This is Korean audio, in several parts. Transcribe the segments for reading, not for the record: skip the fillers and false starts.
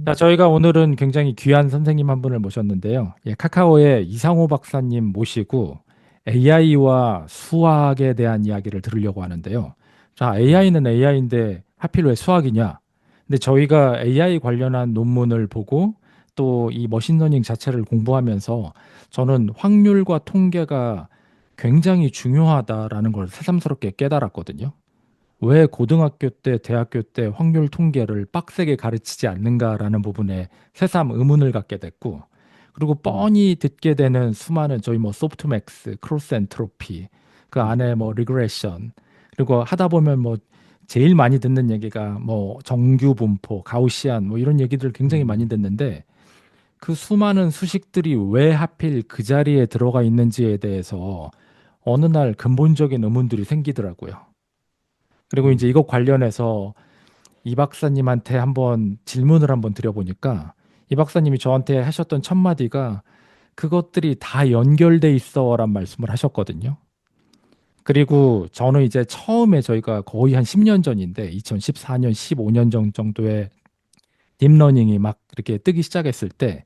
자, 저희가 오늘은 굉장히 귀한 선생님 한 분을 모셨는데요. 예, 카카오의 이상호 박사님 모시고 AI와 수학에 대한 이야기를 들으려고 하는데요. 자, AI는 AI인데 하필 왜 수학이냐? 근데 저희가 AI 관련한 논문을 보고 또 이 머신러닝 자체를 공부하면서 저는 확률과 통계가 굉장히 중요하다라는 걸 새삼스럽게 깨달았거든요. 왜 고등학교 때, 대학교 때 확률 통계를 빡세게 가르치지 않는가라는 부분에 새삼 의문을 갖게 됐고, 그리고 음, 뻔히 듣게 되는 수많은 저희 뭐 소프트맥스, 크로스 엔트로피, 그 음, 안에 뭐 리그레션, 그리고 하다 보면 뭐 제일 많이 듣는 얘기가 뭐 정규 분포, 가우시안 뭐 이런 얘기들 굉장히 많이 음, 듣는데 그 수많은 수식들이 왜 하필 그 자리에 들어가 있는지에 대해서 어느 날 근본적인 의문들이 생기더라고요. 그리고 이제 음. 이것 관련해서 이 박사님한테 한번 질문을 한번 드려보니까 이 박사님이 저한테 하셨던 첫 마디가 그것들이 다 연결돼 있어란 말씀을 하셨거든요. 그리고 저는 이제 처음에 저희가 거의 한 10년 전인데 2014년, 15년 정도에 딥러닝이 막 이렇게 뜨기 시작했을 때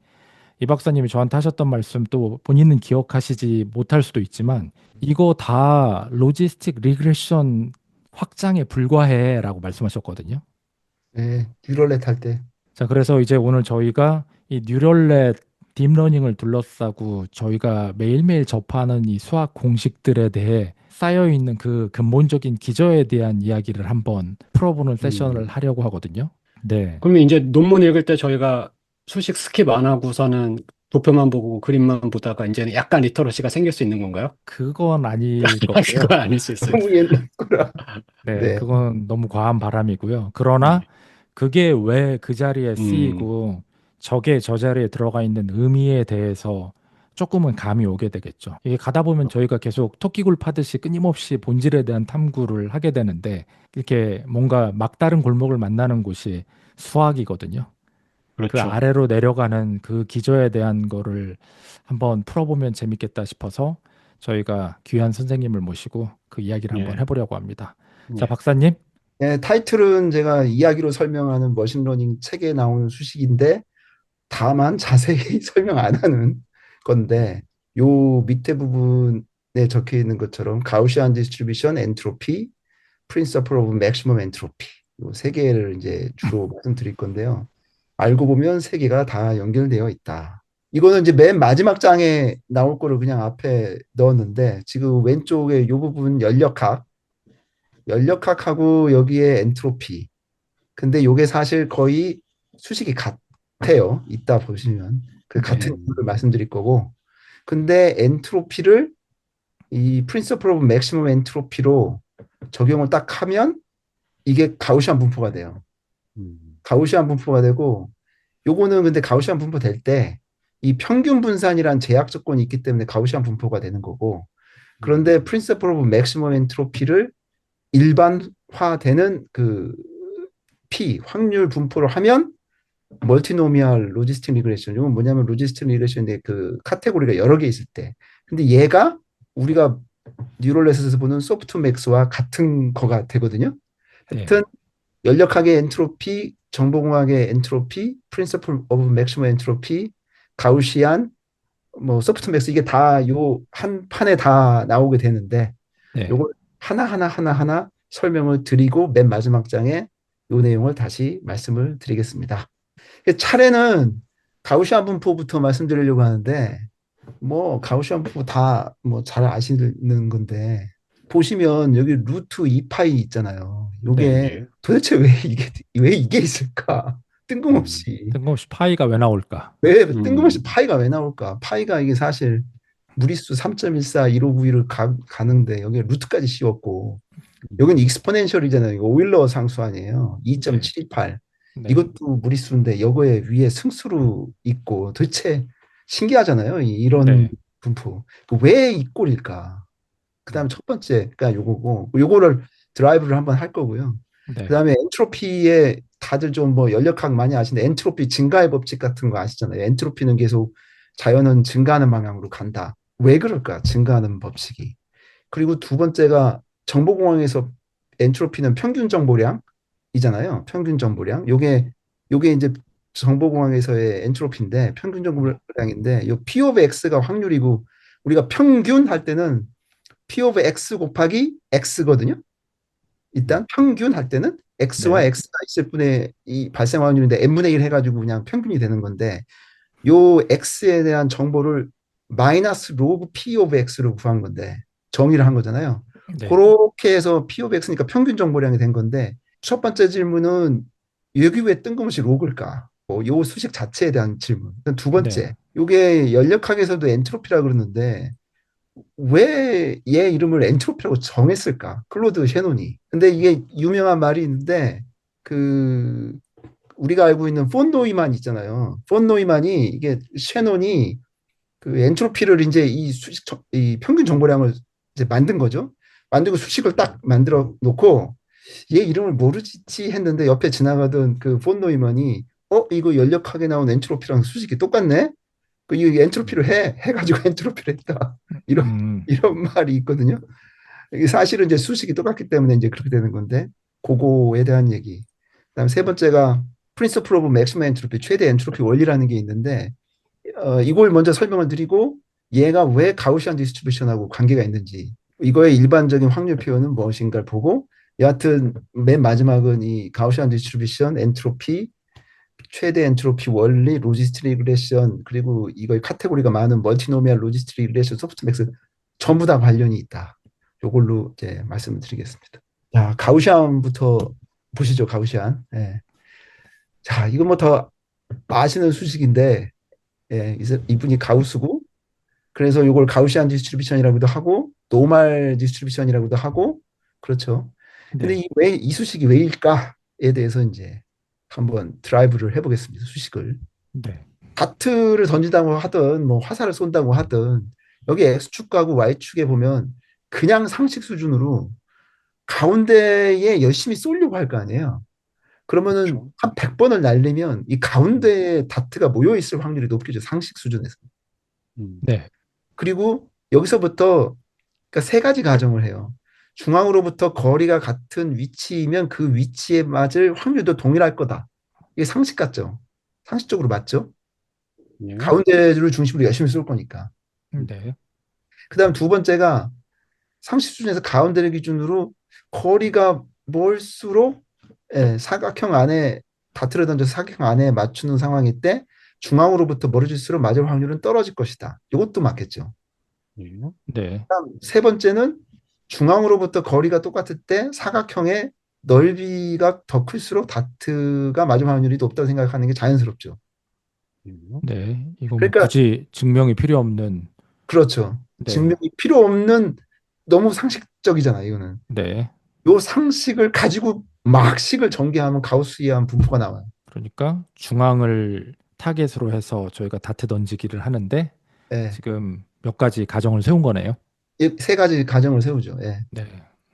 이 박사님이 저한테 하셨던 말씀 또 본인은 기억하시지 못할 수도 있지만 이거 다 로지스틱 리그레션 확장에 불과해라고 말씀하셨거든요. 네, 뉴럴넷 할 때. 자, 그래서 이제 오늘 저희가 이 뉴럴넷 딥러닝을 둘러싸고 저희가 매일매일 접하는 이 수학 공식들에 대해 쌓여 있는 그 근본적인 기저에 대한 이야기를 한번 풀어보는 세션을 음. 하려고 하거든요. 네. 그러면 이제 논문 읽을 때 저희가 수식 스킵 안 하고서는 도표만 보고 그림만 보다가 이제는 약간 리터러시가 생길 수 있는 건가요? 그건 아닐 거고요. 그건 아닐 수 있어요. 네. 네. 너무 옛날 거라. 네, 네. 그건 너무 과한 바람이고요. 그러나 네. 그게 왜 그 자리에 음, 쓰이고 저게 저 자리에 들어가 있는 의미에 대해서 조금은 감이 오게 되겠죠. 이게 가다 보면 저희가 계속 토끼굴 파듯이 끊임없이 본질에 대한 탐구를 하게 되는데 이렇게 뭔가 막다른 골목을 만나는 곳이 수학이거든요. 그 그렇죠. 아래로 내려가는 그 기저에 대한 거를 한번 풀어보면 재밌겠다 싶어서 저희가 귀한 선생님을 모시고 그 이야기를 한번 예, 해보려고 합니다. 자, 예. 박사님. 네, 타이틀은 제가 이야기로 설명하는 머신러닝 책에 나오는 수식인데 다만 자세히 설명 안 하는 건데 요 밑에 부분에 적혀 있는 것처럼 가우시안 디스트리뷰션, 엔트로피, 프린서플 오브 맥시멈 엔트로피 요 세 개를 이제 주로 말씀드릴 건데요. 알고 보면 세 개가 다 연결되어 있다. 이거는 이제 맨 마지막 장에 나올 거를 그냥 앞에 넣었는데 지금 왼쪽에 요 부분 연력학하고 여기에 엔트로피. 근데 요게 사실 거의 수식이 같아요. 이따 보시면. 그 같은 네, 이유를 말씀드릴 거고. 근데 엔트로피를 이 프린서플 오브 맥시멈 엔트로피로 적용을 딱 하면 이게 가우시안 분포가 돼요. 음, 가우시안 분포가 되고 요거는 근데 가우시안 분포 될 때 이 평균 분산이란 제약 조건이 있기 때문에 가우시안 분포가 되는 거고 음, 그런데 프린서플 오브 맥시멈 엔트로피를 일반화되는 그 확률 분포를 하면 멀티노미얼 로지스틱 리그레션. 이건 뭐냐면 로지스틱 리그레션의 그 카테고리가 여러 개 있을 때. 근데 얘가 우리가 뉴럴넷에서 보는 소프트맥스와 같은 거가 되거든요. 네, 하여튼 연력학의 엔트로피, 정보공학의 엔트로피, 프린서플 오브 맥시멈 엔트로피, 가우시안, 뭐 소프트맥스 이게 다 요 한 판에 다 나오게 되는데 네, 요걸 하나 설명을 드리고 맨 마지막 장에 요 내용을 다시 말씀을 드리겠습니다. 차례는 가우시안 분포부터 말씀드리려고 하는데 뭐 가우시안 분포 다 뭐 잘 아시는 건데 보시면 여기 루트 2파이 있잖아요. 네. 요게 예. 도대체 왜 이게 있을까? 음, 뜬금없이 뜬금없이 파이가 왜 나올까? 왜 뜬금없이 음, 파이가 왜 나올까? 파이가 이게 사실 무리수 3.14 1591을 가는데 여기 루트까지 씌웠고 음, 여기는 익스포넨셜이잖아요. 이거 오일러 상수 아니에요. 네, 2.728. 네, 이것도 무리수인데 이거에 위에 승수로 있고 도대체 신기하잖아요. 이런 네, 분포. 왜 이 꼴일까? 그다음에 음, 첫 번째가 요거고 요거를 드라이브를 한번 할 거고요. 네, 그다음에 엔트로피에 다들 좀 뭐 연력학 많이 아시는데 엔트로피 증가의 법칙 같은 거 아시잖아요. 엔트로피는 계속 자연은 증가하는 방향으로 간다. 왜 그럴까? 증가하는 법칙이. 그리고 두 번째가 정보공학에서 엔트로피는 평균 정보량이잖아요. 평균 정보량. 요게 이제 정보공학에서의 엔트로피인데 평균 정보량인데 요 P of X가 확률이고 우리가 평균 할 때는 P of X 곱하기 X거든요. 일단 평균 할 때는 X와 네. X가 있을 뿐의 이 발생 확률인데 n분의 1 해가지고 그냥 평균이 되는 건데 요 X에 대한 정보를 마이너스 로그 P of X로 구한 건데 정의를 한 거잖아요. 네. 그렇게 해서 P of X니까 평균 정보량이 된 건데 첫 번째 질문은 여기 왜 뜬금없이 로그일까? 요 수식 자체에 대한 질문. 두 네. 번째, 요게 연력학에서도 엔트로피라 그러는데 왜 얘 이름을 엔트로피라고 정했을까? 클로드 셰논이. 근데 이게 유명한 말이 있는데 그 우리가 알고 있는 폰 노이만 있잖아요. 폰 노이만이 이게 셰논이 그 엔트로피를 이제 이 수식 이 평균 정보량을 이제 만든 거죠. 만들고 수식을 딱 만들어 놓고 얘 이름을 모르지 했는데 옆에 지나가던 그 폰 노이만이 이거 연력하게 나온 엔트로피랑 수식이 똑같네. 이 엔트로피를 해가지고 엔트로피를 했다. 이런 음, 이런 말이 있거든요. 이게 사실은 이제 수식이 똑같기 때문에 이제 그렇게 되는 건데 그거에 대한 얘기. 그다음 세 번째가 프린시플 오브 맥시멈 엔트로피 최대 엔트로피 원리라는 게 있는데 이걸 먼저 설명을 드리고 얘가 왜 가우시안 디스트리뷰션하고 관계가 있는지 이거의 일반적인 확률 표현은 무엇인가를 보고 여하튼 맨 마지막은 이 가우시안 디스트리뷰션 엔트로피 최대 엔트로피 원리 로지스틱 리그레션 그리고 이거의 카테고리가 많은 멀티노미얼 로지스틱 리그레션 소프트맥스 전부 다 관련이 있다. 요걸로 이제 말씀을 드리겠습니다. 자, 가우시안부터 보시죠. 가우시안. 예. 자, 이건 뭐 더 아시는 수식인데 예, 이분이 가우스고 그래서 이걸 가우시안 디스트리뷰션이라고도 하고 노멀 디스트리뷰션이라고도 하고 그렇죠. 근데 네. 이 수식이 왜일까에 대해서 이제 한번 드라이브를 해보겠습니다. 수식을. 네. 다트를 던진다고 하든 뭐 화살을 쏜다고 하든 여기 X축하고 Y축에 보면 그냥 상식 수준으로 가운데에 열심히 쏘려고 할 거 아니에요. 그러면은 그렇죠. 한 100번을 날리면 이 가운데에 다트가 모여 있을 확률이 높겠죠. 상식 수준에서. 음, 네. 그리고 여기서부터 그러니까 세 가지 가정을 해요. 중앙으로부터 거리가 같은 위치이면 그 위치에 맞을 확률도 동일할 거다. 이게 상식 같죠? 상식적으로 맞죠? 예. 가운데를 중심으로 열심히 쏠 거니까. 네. 그다음 두 번째가 상식 수준에서 가운데를 기준으로 거리가 멀수록 사각형 안에 다트를 던져서 사각형 안에 맞추는 상황일 때 중앙으로부터 멀어질수록 맞을 확률은 떨어질 것이다. 이것도 맞겠죠. 예. 네. 그다음 세 번째는 중앙으로부터 거리가 똑같을 때 사각형의 넓이가 더 클수록 다트가 맞을 확률이 높다고 생각하는 게 자연스럽죠. 예. 네. 이건 뭐 그러니까 굳이 증명이 필요 없는. 그렇죠. 네. 증명이 필요 없는 너무 상식적이잖아요, 이거는. 네. 요 상식을 가지고 막 식을 전개하면 가우스이한 분포가 나와요. 그러니까 중앙을 타겟으로 해서 저희가 다트 던지기를 하는데 예. 지금 몇 가지 가정을 세운 거네요. 이세 가지 가정을 세우죠. 예. 네.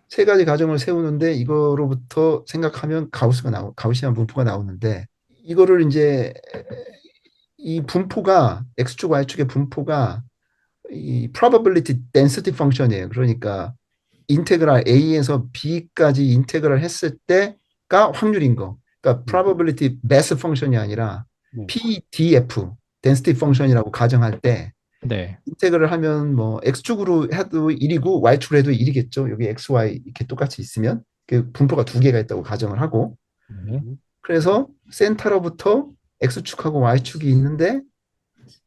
세 가지 가정을 세우는데 이거로부터 생각하면 가우시안 분포가 나오는데 이거를 이제 이 분포가 x축 y축의 분포가 이 probability density 펑션이에요. 그러니까 인테그랄 a에서 b까지 인테그랄 했을 때가 확률인 거. 그러니까 probability mass 펑션이 아니라 네. pdf density 펑션이라고 가정할 때 네. 인테그랄 하면 뭐 x축으로 해도 1이고 y축으로 해도 1이겠죠. 여기 x, y 이렇게 똑같이 있으면 그 분포가 두 개가 있다고 가정을 하고 네. 그래서 센터로부터 x축하고 y축이 있는데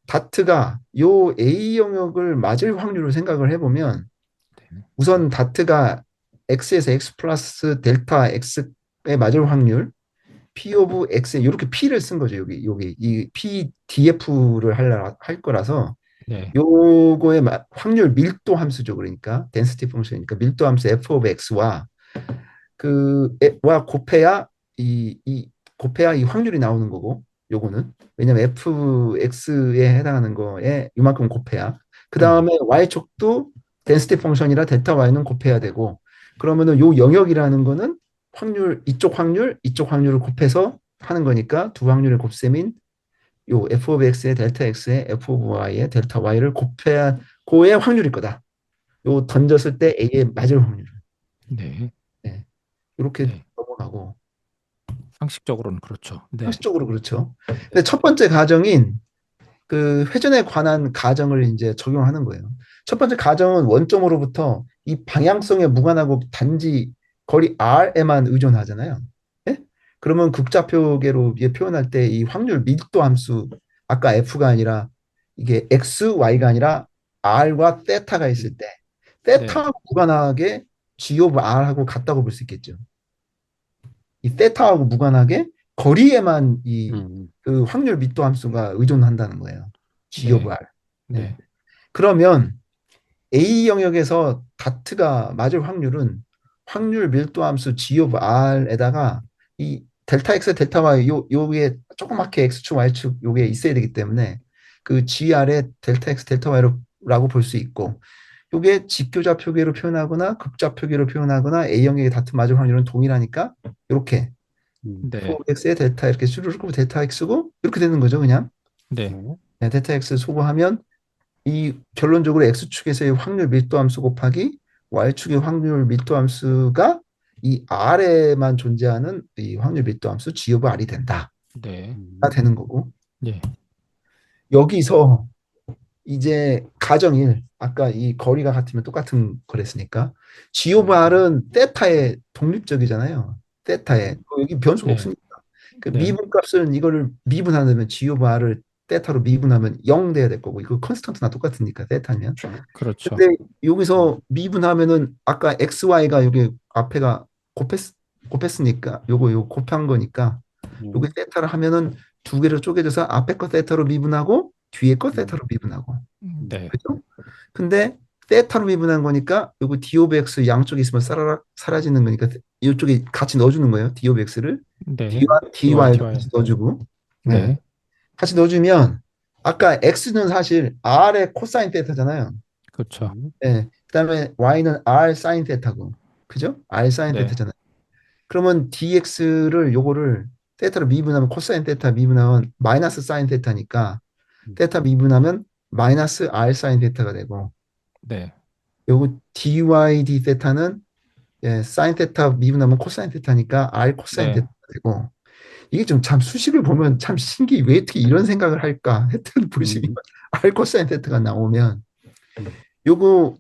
다트가 요 A 영역을 맞을 확률을 생각을 해보면 네. 우선 다트가 x에서 x 플러스 델타 x에 맞을 확률 p 오브 x에 이렇게 p를 쓴 거죠. 여기 이 p df를 할 거라서 네. 요거의 확률 밀도 함수죠. 그러니까 density 펑션이니까 밀도 함수 f 오브 x와 와 곱해야 이 곱해야 이 확률이 나오는 거고 요거는 왜냐면 fx에 해당하는 거에 이만큼 곱해야 그 다음에 y축도 density 펑션이라 델타 y는 곱해야 되고 그러면은 요 영역이라는 거는 이쪽 확률을 곱해서 하는 거니까 두 확률의 곱셈인 요 f of x의 델타 x의 f of y의 델타 y를 곱해야 고의 확률일 거다. 요 던졌을 때 a의 맞을 확률. 네. 네. 이렇게 네. 넘어가고 상식적으로는 그렇죠. 네. 상식적으로 그렇죠. 근데 첫 번째 가정인 그 회전에 관한 가정을 이제 적용하는 거예요. 첫 번째 가정은 원점으로부터 이 방향성에 무관하고 단지 거리 r에만 의존하잖아요. 예? 그러면 극좌표계로 이게 표현할 때 이 확률 밀도 함수 아까 f가 아니라 이게 x, y가 아니라 r과 θ가 있을 때 네. θ하고 무관하게 g of r하고 같다고 볼 수 있겠죠. 이 θ하고 무관하게 거리에만 이 그 확률 밀도 함수가 의존한다는 거예요. G of 네. R. 네. 네. 그러면 A 영역에서 다트가 맞을 확률은 확률 밀도 함수 G of R에다가 이 델타 X, 델타 Y 요게 조그맣게 X축, Y축 요게 있어야 되기 때문에 그 GR에 델타 X, 델타 Y라고 볼 수 있고 요게 직교좌표계로 표현하거나 극좌표계로 표현하거나 A 영역의 다트 맞을 확률은 동일하니까 이렇게 네. 4x에 델타 이렇게 수르르고 델타 x고 이렇게 되는 거죠, 그냥. 네. 네, 델타 x 소거하면 이 결론적으로 x축에서의 확률 밀도 함수 곱하기 y축의 확률 밀도 함수가 이 r에만 존재하는 이 확률 밀도 함수 g of r이 된다. 네. 가 되는 거고. 네. 여기서 이제 가정 1, 아까 이 거리가 같으면 똑같은 거랬으니까 g of r은 θ에 독립적이잖아요. θ에. 여기 변수가 네. 없으니까. 그 네. 미분 값은 이거를 미분하면 G 오브 R을 θ로 미분하면 0 돼야 될 거고 이거 컨스턴트나 똑같으니까 θ면. 그렇죠. 근데 여기서 미분하면은 아까 XY가 여기 앞에가 곱했으니까 요거 곱한 거니까 여기 θ를 하면은 두 개로 쪼개져서 앞에 거 θ로 미분하고 뒤에 거 θ로 미분하고. 네. 그죠? 근데 θ로 미분한 거니까 요거 D 오브 X 양쪽에 있으면 사라지는 거니까 이쪽에 같이 넣어주는 거예요. D 오브 X를. 네. DY도 DY. 같이 넣어주고. 네. 네. 같이 넣어주면 아까 X는 사실 R의 코사인 θ잖아요. 그렇죠. 네. 그다음에 Y는 R 사인 θ고. 그죠? R 사인 네. θ잖아요. 그러면 DX를 요거를 θ로 미분하면 코사인 θ 미분하면 마이너스 사인 θ니까 θ 미분하면 마이너스 R 사인 θ가 되고 네. 요거 dy dθ는 예, 사인 θ 미분하면 코사인 θ니까 R 코사인 네. θ가 되고 이게 좀 참 수식을 보면 참 신기해. 왜 어떻게 이런 생각을 할까? 하여튼 보시면 R 코사인 θ가 나오면 요거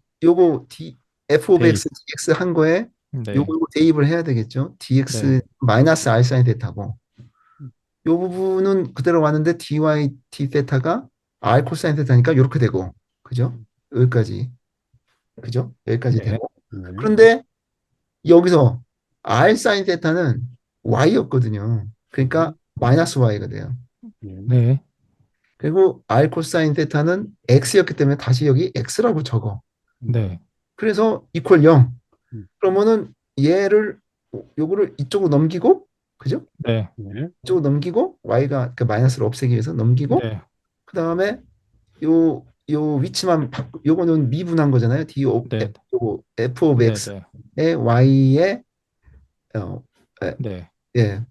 f of x dx 한 거에 네. 요거 대입을 해야 되겠죠. dx 네. 마이너스 R 사인 θ고 요 부분은 그대로 왔는데 dy dθ가 R 코사인 θ니까 이렇게 되고 그죠? 여기까지 그죠? 여기까지 네. 되고 그런데 여기서 R 사인 θ는 y였거든요. 그러니까 마이너스 y가 돼요. 네. 그리고 R 코사인 θ는 x였기 때문에 다시 여기 x라고 적어. 네. 그래서 이퀄 0. 그러면은 얘를 요거를 이쪽으로 넘기고 그죠? 네. 이쪽으로 넘기고 y가 그 마이너스를 없애기 위해서 넘기고 네. 그다음에 요 위치만 요거는 미분한 거잖아요. 네. 요거 f of 네. x의 y의 어, 네. 예.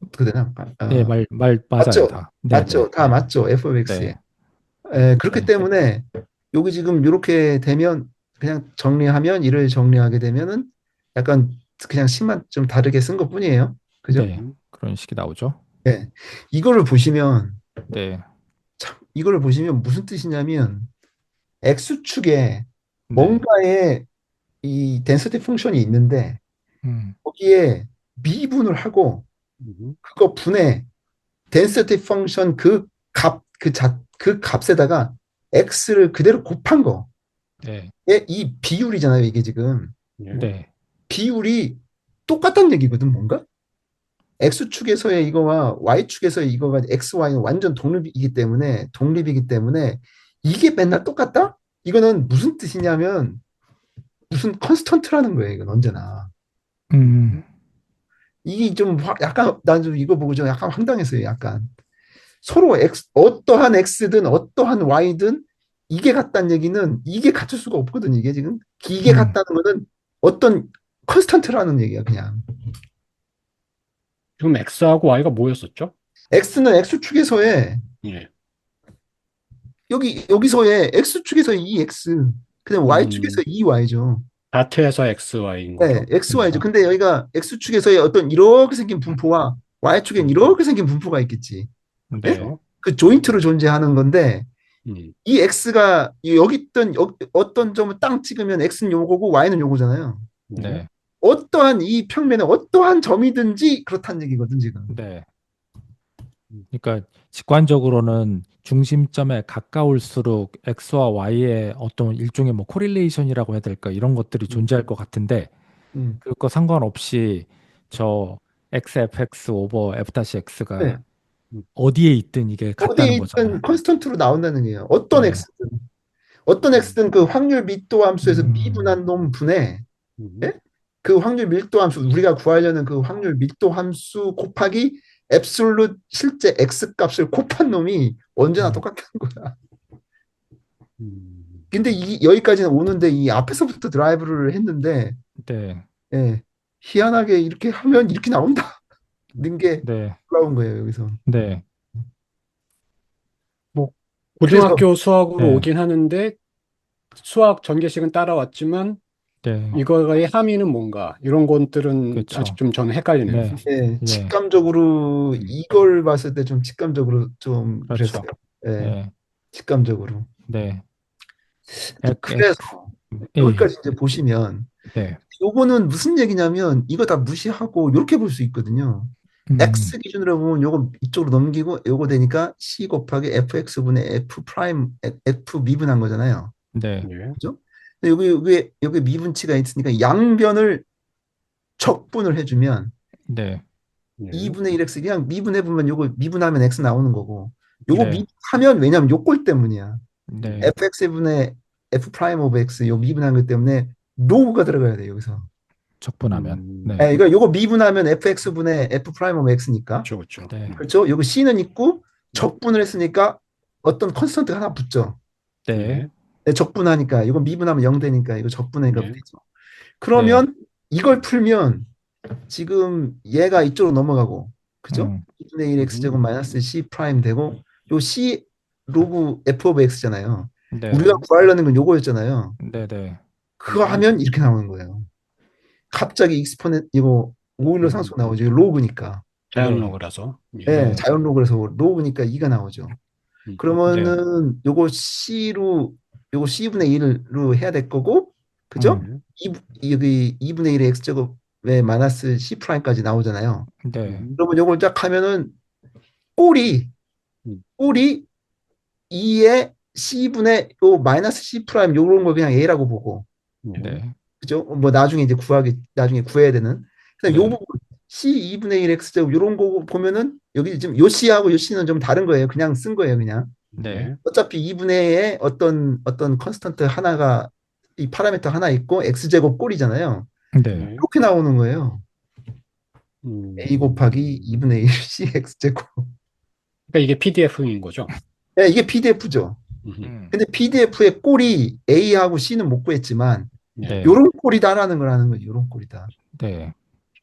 어떻게 되나? 네. 맞아요. 맞죠? 다. 네. 맞죠? 다 맞죠? f of x에. 그렇기 네. 때문에 여기 지금 이렇게 되면 그냥 정리하면 이를 정리하게 되면은 약간 그냥 식만 좀 다르게 쓴 것뿐이에요. 그죠? 네. 그런 식이 나오죠. 네. 이거를 보시면 네. 참 이거를 보시면 무슨 뜻이냐면 x축에 네. 뭔가의 이 덴시티 펑션이 있는데 거기에 미분을 하고 그거 분해 덴시티 펑션 그 값에다가 x를 그대로 곱한 거. 네. 이 비율이잖아요, 이게 지금. 네. 비율이 똑같다는 얘기거든, 뭔가? x축에서의 이거와 y축에서의 이거가 x, y는 완전 독립이기 때문에 이게 맨날 똑같다? 이거는 무슨 뜻이냐면 무슨 컨스턴트라는 거예요, 이건 언제나. 이게 좀 약간 난 좀 이거 보고 좀 약간 황당했어요, 약간. 서로 어떠한 x든 어떠한 y든 이게 같다는 얘기는 이게 같을 수가 없거든, 이게 지금. 이게 같다는 거는 어떤 컨스턴트라는 얘기야, 그냥. 지금 X하고 Y가 뭐였었죠? x는 x축에서의 예. 여기서의 x축에서의 이 x, 그다음 y축에서 이 y죠. 다트에서 XY인 네, 거죠. xy죠. 근데 여기가 x축에서의 어떤 이렇게 생긴 분포와 y축엔 이렇게 생긴 분포가 있겠지. 네. 그렇죠. 그 조인트로 존재하는 건데 음, 이 x가 여기 있던 어떤 점을 땅 찍으면 x는 요거고 y는 요거잖아요. 네. 네. 어떠한 이 평면에 어떠한 점이든지 그렇다는 얘기거든 지금. 네. 음, 그러니까 직관적으로는 중심점에 가까울수록 x와 y의 어떤 일종의 뭐 코릴레이션이라고 해야 될까 이런 것들이 존재할 것 같은데 음. 그거 상관없이 저 xfx 오버 f-x가 네. 음, 어디에 있든 이게 어디에 같다는 거잖아요. 있든 컨스턴트로 나온다는 얘기예요. 어떤 네. x든 어떤 x든 그 확률 밀도 함수에서 음, 미분한 놈 분해 음, 예? 그 확률 밀도 함수 우리가 구하려는 그 확률 밀도 함수 곱하기 앱솔루트 실제 x 값을 곱한 놈이 언제나 음, 똑같다는 거야. 음. 근데 여기까지는 오는데 이 앞에서부터 드라이브를 했는데 네. 예, 희한하게 이렇게 하면 이렇게 나온다. 는 게 네. 올라온 거예요 여기서. 네. 뭐 그래서 고등학교 수학으로 네. 오긴 하는데 수학 전개식은 따라왔지만 네. 이거의 함의는 뭔가 이런 것들은 아직 그렇죠. 좀 저는 헷갈리네요. 네. 예, 예. 직감적으로 음, 이걸 봤을 때 좀 직감적으로 좀 그랬어요. 그렇죠. 예, 예. 직감적으로. 네. 그래서 예. 여기까지 이제 보시면 네. 요거는 무슨 얘기냐면 이거 다 무시하고 이렇게 볼 수 있거든요. 음, x 기준으로 보면 요거 이쪽으로 넘기고 요거 되니까 c 곱하기 fx분의 f 프라임 f 미분한 거잖아요. 네. 예, 그죠? 근데 여기 미분치가 있으니까 양변을 적분을 해주면 네. 예, 2분의 1x 그냥 미분해보면 요거 미분하면 x 나오는 거고 요거 네. 미분하면 왜냐면 요 꼴 때문이야. 네. fx분의 f 프라임 오브 x 요 미분한 것 때문에 로우가 들어가야 돼 여기서. 적분하면. 음, 네. 예, 이거 요거 미분하면 fx분의 f 프라임 오브 x니까. 그렇죠, 그렇죠. 네. 그렇죠? 요거 c는 있고 적분을 했으니까 어떤 컨스턴트가 하나 붙죠. 네. 예, 네, 적분하니까 이거 미분하면 0 되니까 이거 적분하니까 예, 되죠. 네. 그러면 이걸 풀면 지금 얘가 이쪽으로 넘어가고 그죠? 음, 2분의 1 x제곱 음, 마이너스 c 프라임 되고 요 c 로그 f 오브 x잖아요. 네. 우리가 예, 구하려는 건 요거였잖아요. 네. 네. 그거 하면 이렇게 나오는 거예요. 갑자기 익스포넨 이거 오일러 음, 상수 나오죠. 이거 로그니까. 네. 자연로그라서. 예, 예, 네. 자연 로그라서 로그니까 2가 나오죠. 네. 그러면은 요거 C로 요거 C분의 1로 해야 될 거고 그죠? 음, 예, 여기 2분의 1의 x제곱에 마이너스 C 프라임까지 나오잖아요. 네. 음, 그러면 요걸 딱 하면은 꼴이 음, 꼴이 2의 C분의 요 마이너스 C 프라임 요런 거 그냥 A라고 보고 예, 네. 그죠? 뭐 나중에 이제 나중에 구해야 되는 그래서 요 네. 부분 C 2분의 1 x제곱 요런 거 보면은 여기 지금 요 C하고 요 C는 좀 다른 거예요. 그냥 쓴 거예요, 그냥. 네. 예, 어차피 2분의 1에 어떤 컨스턴트 하나가 이 파라미터 하나 있고 x제곱 꼴이잖아요. 네. 예, 이렇게 나오는 거예요. a 음. 곱하기 2분의 1 c x제곱. 그러니까 이게 PDF인 거죠. 네, 이게 PDF죠. 음, 음, 근데 PDF의 꼴이 a하고 c는 못 구했지만 예. 네. 요런 꼴이다라는 걸 아는 거예요. 요런 꼴이다. 네.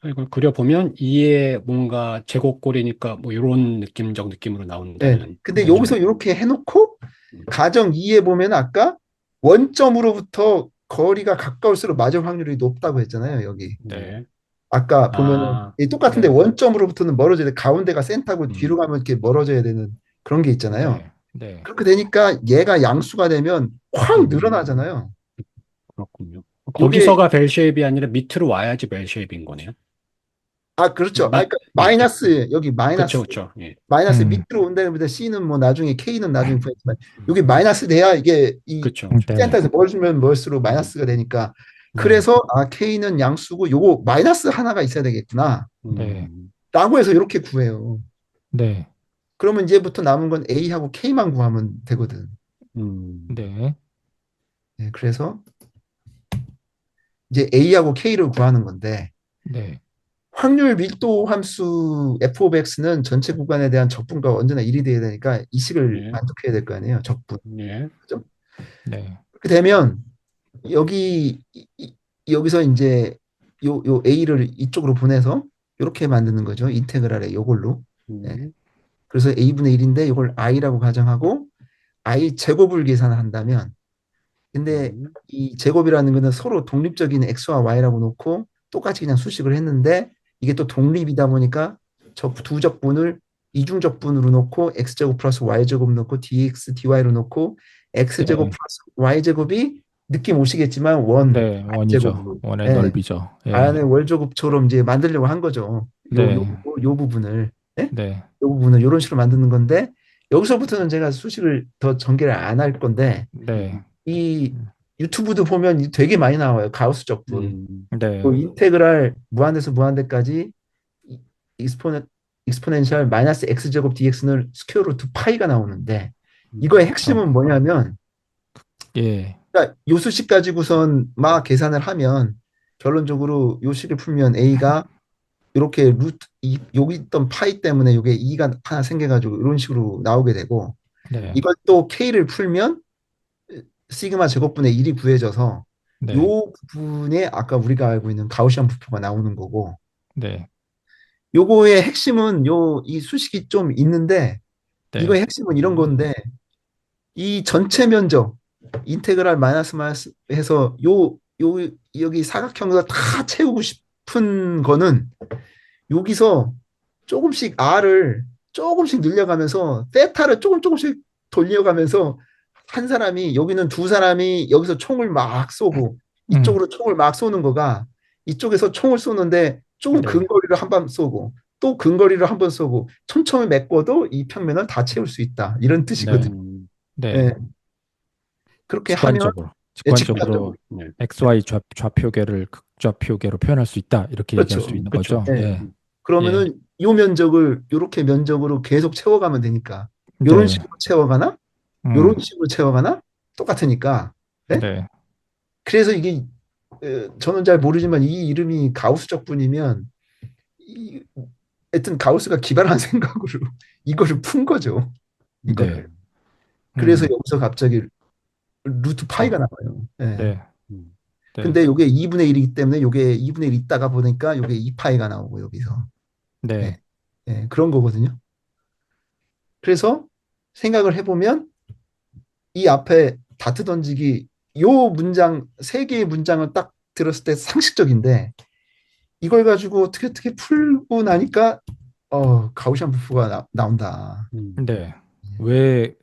이걸 그려보면 이에 뭔가 제곱꼴이니까 뭐 이런 느낌적 느낌으로 네. 나온다는 근데 네. 여기서 이렇게 해놓고 가정 2에 보면 아까 원점으로부터 거리가 가까울수록 맞을 확률이 높다고 했잖아요. 여기. 네. 예. 아까 보면은 아, 똑같은데 네. 원점으로부터는 멀어져야 돼. 가운데가 센터고 뒤로 음, 가면 이렇게 멀어져야 되는 그런 게 있잖아요. 네. 네. 그렇게 되니까 얘가 양수가 되면 확 음, 늘어나잖아요. 그렇군요. 요게 거기서가 벨 쉐입이 아니라 밑으로 와야지 벨 쉐입인 거네요. 그렇죠. 밑, 그러니까 예, 마이너스 여기 그쵸, 마이너스 그쵸. 예. 마이너스 음, 밑으로 온다는 것보다 C는 뭐 나중에 K는 나중에 구했지만 음, 여기 마이너스 돼야 이게 이 그쵸, 그쵸. 네. 센터에서 멀어지면 멀수록 음, 마이너스가 되니까 네. 그래서 K는 양수고 요거 마이너스 하나가 있어야 되겠구나 네. 음, 라고 해서 이렇게 구해요. 네. 그러면 이제부터 남은 건 A하고 K만 구하면 되거든. 음, 네. 네, 그래서 이제 A하고 K를 구하는 건데 네. 확률 밀도 함수 f of x는 전체 구간에 대한 적분과 언제나 1이 돼야 되니까 이 식을 예, 만족해야 될 거 아니에요. 적분. 예, 그죠? 네. 그렇게 되면 여기 여기서 이제 요 A를 이쪽으로 보내서 이렇게 만드는 거죠. 인테그랄에 요걸로. 네. 음, 그래서 A분의 1인데 이걸 I라고 가정하고 I 제곱을 계산한다면 근데 음, 이 제곱이라는 거는 서로 독립적인 x와 y라고 놓고 똑같이 그냥 수식을 했는데 이게 또 독립이다 보니까 저 두 적분을 이중적분으로 놓고 x제곱 플러스 y제곱 놓고 dx dy로 놓고 x제곱 예. 플러스 y제곱이 느낌 오시겠지만 원 네, 원이죠. y제곱으로 원의 예, 넓이죠. 예. 자연의 월제곱처럼 이제 만들려고 한 거죠. 네. 요 부분을 예? 네. 요 부분을 이런 식으로 만드는 건데 여기서부터는 제가 수식을 더 전개를 안 할 건데 네. 이 유튜브도 보면 되게 많이 나와요. 가우스 적분. 또 네. 인테그랄 무한대에서 무한대까지 이- 익스포넨 익스포넨셜 마이너스 x제곱 dx는 스퀘어 루트 파이가 나오는데 이거의 그렇죠. 핵심은 뭐냐면 예. 그러니까 요 수식 가지고선 막 계산을 하면 결론적으로 요 식을 풀면 a가 이렇게 여기 있던 파이 때문에 이게 2가 하나 생겨가지고 이런 식으로 나오게 되고 네. 이걸 또 k를 풀면 시그마 제곱분의 1이 구해져서 네. 요 부분에 아까 우리가 알고 있는 가우시안 부표가 나오는 거고 네. 요거의 핵심은 이 수식이 좀 있는데 네. 이거의 핵심은 이런 건데 이 전체 면적 인테그랄 마이너스 마이너스 해서 여기 사각형을 다 채우고 싶은 거는 여기서 조금씩 r을 조금씩 늘려가면서 세타를 조금씩 돌려가면서 한 사람이 여기는 두 사람이 여기서 총을 막 쏘고 음. 이쪽으로 총을 막 쏘는 거가 이쪽에서 총을 쏘는데 조금 네. 근거리를 한 번 쏘고 또 근거리를 한 번 쏘고 촘촘히 메꿔도 이 평면을 다 채울 수 있다 이런 네. 뜻이거든요. 네. 예, 그렇게 하면 직관적으로. 직관적으로 직관적으로 XY 좌표계를 극좌표계로 표현할 수 있다. 이렇게 얘기할 수 그렇죠. 있는 그렇죠. 거죠. 예. 예. 예. 그러면은 이 면적을 이렇게 면적으로 계속 채워가면 되니까 이런 네. 식으로 채워가나 이런 음. 식으로 채워가나 똑같으니까. 네? 네. 그래서 이게 저는 잘 모르지만 이 이름이 가우스적 분이면 하여튼 가우스가 기발한 생각으로 이거를 푼 거죠. 네. 이거를. 그래서 음. 여기서 갑자기 루트 파이가 그렇죠. 나와요. 예. 네. 네. 근데 이게 2분의 1이기 때문에 이게 2분의 1 있다가 보니까 이게 2파이가 나오고 여기서. 예. 네. 예, 그런 거거든요. 그래서 생각을 해보면 이 앞에 다트 던지기 요 문장 세 개의 문장을 딱 들었을 때 상식적인데 이걸 가지고 어떻게 풀고 나니까 가우시안 분포가 나온다. 네. 왜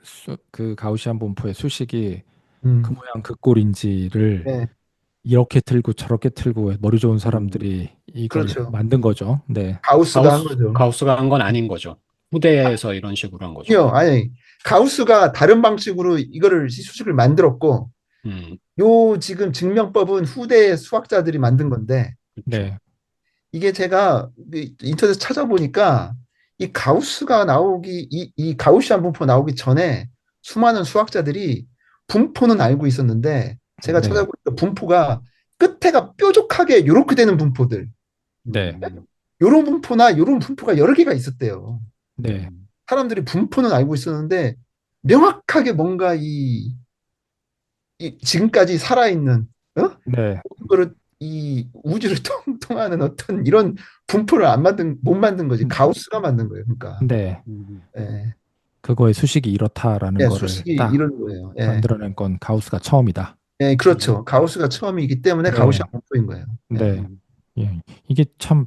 그 가우시안 분포의 수식이 그 음, 모양 그 꼴인지를 네, 이렇게 틀고 저렇게 틀고 머리 좋은 사람들이 이걸 그렇죠. 만든 거죠. 네. 가우스가 한 거죠. 가우스가 한 건 아닌 거죠. 후대에서 이런 식으로 한 거죠. 아니요, 아니 가우스가 다른 방식으로 이거를 이 수식을 만들었고 음, 요 지금 증명법은 후대 수학자들이 만든 건데 그렇죠. 네. 이게 제가 인터넷 찾아보니까 이 가우스가 나오기 이 가우시안 분포 나오기 전에 수많은 수학자들이 분포는 알고 있었는데 제가 네. 찾아보니까 분포가 끝에가 뾰족하게 이렇게 되는 분포들 네. 요런 분포나 요런 분포가 여러 개가 있었대요. 네. 사람들이 분포는 알고 있었는데 명확하게 뭔가 이 지금까지 살아있는 네. 그거를 이 우주를 통하는 어떤 이런 분포를 못 만든 거지. 가우스가 만든 거예요. 그러니까. 네. 예. 그거의 수식이 이렇다라는 예, 거를 수식이 딱 이런 거예요. 예. 만들어낸 건 가우스가 처음이다. 예, 그렇죠. 가우스가 처음이기 때문에 네. 가우시안 분포인 거예요. 예. 네. 예. 이게 참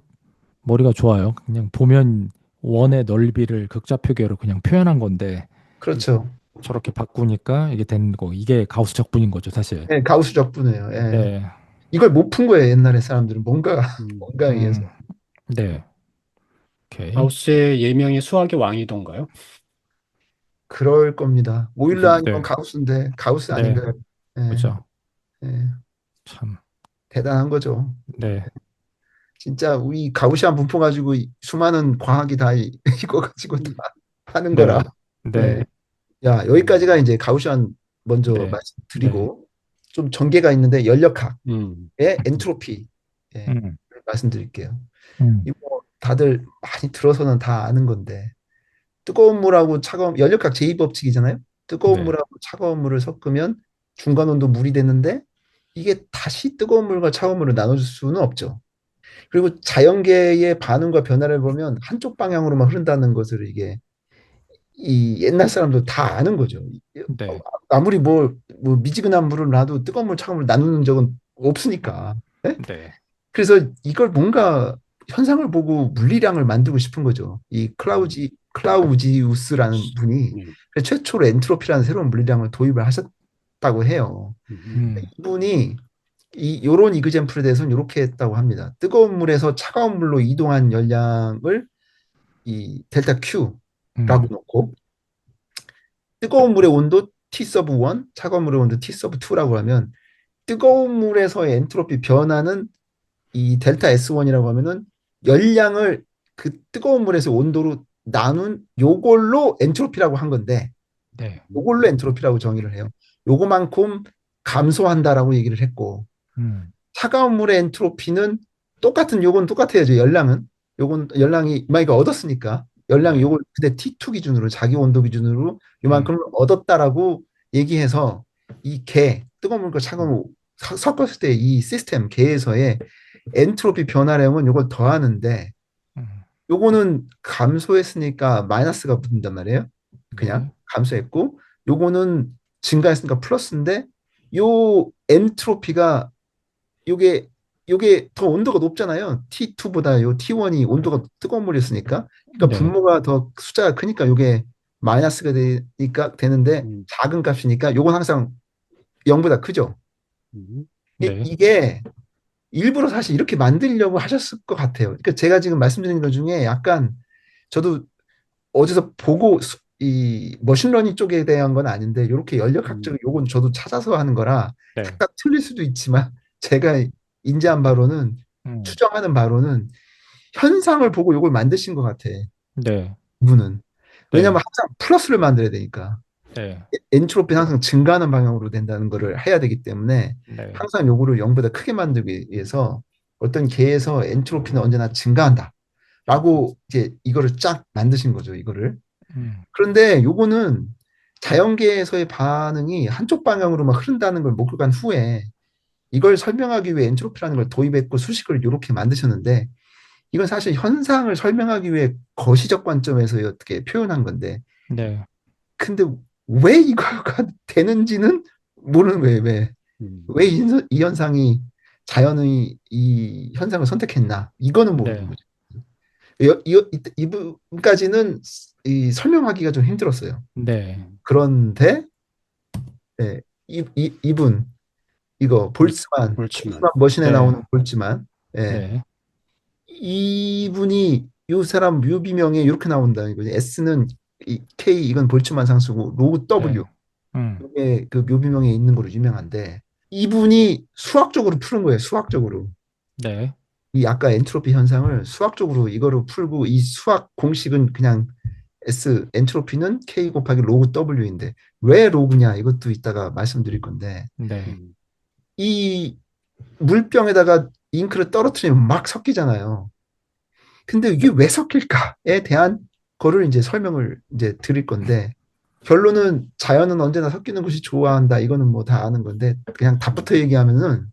머리가 좋아요. 그냥 보면 원의 넓이를 극좌표계로 그냥 표현한 건데 그렇죠. 저렇게 바꾸니까 이게 된 거. 이게 가우스 적분인 거죠, 사실. 예, 가우스 적분이에요. 예. 네. 이걸 못 푼 거예요. 옛날에 사람들은 뭔가에 의해서. 음. 네. 오케이. 가우스의 예명이 수학의 왕이던가요? 그럴 겁니다. 오일러 아니면 네. 가우스인데 가우스 네. 아닌가요? 예. 그죠. 예. 참. 대단한 거죠. 네. 진짜 우리 가우시안 분포 가지고 수많은 과학이 다 이거 가지고 다 하는 네. 거라. 네. 네. 야, 여기까지가 이제 가우시안 먼저 네. 네. 말씀드리고 좀 전개가 있는데 연력학의 음, 엔트로피 예, 음. 말씀드릴게요. 음. 이거 뭐 다들 많이 들어서는 다 아는 건데 뜨거운 물하고 차가운 연력학 제2법칙이잖아요. 뜨거운 네. 물하고 차가운 물을 섞으면 중간 온도 물이 되는데 이게 다시 뜨거운 물과 차가운 물을 나눠줄 수는 없죠. 그리고 자연계의 반응과 변화를 보면 한쪽 방향으로만 흐른다는 것을 이게 이 옛날 사람도 다 아는 거죠. 네. 아무리 뭐 미지근한 물을 놔도 뜨거운 물, 차가운 물 나누는 적은 없으니까. 예? 네. 그래서 이걸 뭔가 현상을 보고 물리량을 만들고 싶은 거죠. 이 클라우지우스라는 분이 음, 최초로 엔트로피라는 새로운 물리량을 도입을 하셨다고 해요. 음, 이분이 요런 이그젠플에 대해서는 이렇게 했다고 합니다. 뜨거운 물에서 차가운 물로 이동한 열량을 이 델타 Q라고 음, 놓고 뜨거운 물의 온도 T 서브 1, 차가운 물의 온도 T 서브 2라고 하면 뜨거운 물에서의 엔트로피 변화는 이 델타 S1이라고 하면은 열량을 그 뜨거운 물에서 온도로 나눈 요걸로 엔트로피라고 한 건데 네, 요걸로 엔트로피라고 정의를 해요. 요거만큼 감소한다라고 얘기를 했고 음, 차가운 물의 엔트로피는 똑같은 요건 똑같아요. 열량은 요건 열량이 이만큼 얻었으니까 열량 네, 요걸 그때 T2 기준으로 자기 온도 기준으로 음, 요만큼 얻었다라고 얘기해서 이 개 뜨거운 물과 차가운 물 섞었을 때 이 시스템 개에서의 엔트로피 변화량은 요걸 더하는데 음, 요거는 감소했으니까 마이너스가 붙는단 말이에요. 그냥 네, 감소했고 요거는 증가했으니까 플러스인데 요 엔트로피가 요게 요게 더 온도가 높잖아요. T2보다 요 T1이 온도가 뜨거운 물이었으니까. 그러니까 네, 분모가 더 숫자가 크니까 요게 마이너스가 되니까 되는데 음, 작은 값이니까 요건 항상 0보다 크죠. 음, 네, 이게 일부러 사실 이렇게 만들려고 하셨을 것 같아요. 그러니까 제가 지금 말씀드린 것 중에 약간 저도 어디서 보고 이 머신러닝 쪽에 대한 건 아닌데 이렇게 음, 연력학적 요건 저도 찾아서 하는 거라 네, 각각 틀릴 수도 있지만 제가 인지한 바로는 음, 추정하는 바로는 현상을 보고 요걸 만드신 것 같아. 네, 이분은. 왜냐면 네, 항상 플러스를 만들어야 되니까. 네, 엔트로피는 항상 증가하는 방향으로 된다는 거를 해야 되기 때문에 네, 항상 요거를 0보다 크게 만들기 위해서 어떤 계에서 엔트로피는 언제나 증가한다. 라고 이제 이거를 쫙 만드신 거죠, 이거를. 음, 그런데 요거는 자연계에서의 반응이 한쪽 방향으로만 흐른다는 걸 목격한 후에 이걸 설명하기 위해 엔트로피라는 걸 도입했고 수식을 이렇게 만드셨는데 이건 사실 현상을 설명하기 위해 거시적 관점에서 어떻게 표현한 건데 네, 근데 왜 이거가 되는지는 모르는 거예요. 음, 왜 이 현상이 자연의 이 현상을 선택했나? 이거는 모르는 네, 거죠. 이 부분까지는 이 설명하기가 좀 힘들었어요. 네, 그런데 예, 이분 이거 볼, 볼츠만 볼츠만. 머신에 네, 나오는 볼츠만 예, 네, 이분이 이 사람 묘비명에 이렇게 나온다는 거죠. S는 이 K 이건 볼츠만 상수고 로그 W 네, 음, 이게 그 묘비명에 있는 거로 유명한데 이분이 수학적으로 푸는 거예요. 수학적으로. 네, 이 아까 엔트로피 현상을 수학적으로 이거로 풀고 이 수학 공식은 그냥 S 엔트로피는 K 곱하기 로그 W인데 왜 로그냐 이것도 이따가 말씀드릴 건데 네, 음, 이 물병에다가 잉크를 떨어뜨리면 막 섞이잖아요. 근데 이게 왜 섞일까에 대한 거를 이제 설명을 이제 드릴 건데 결론은 자연은 언제나 섞이는 것이 좋아한다. 이거는 뭐 다 아는 건데 그냥 답부터 음, 얘기하면은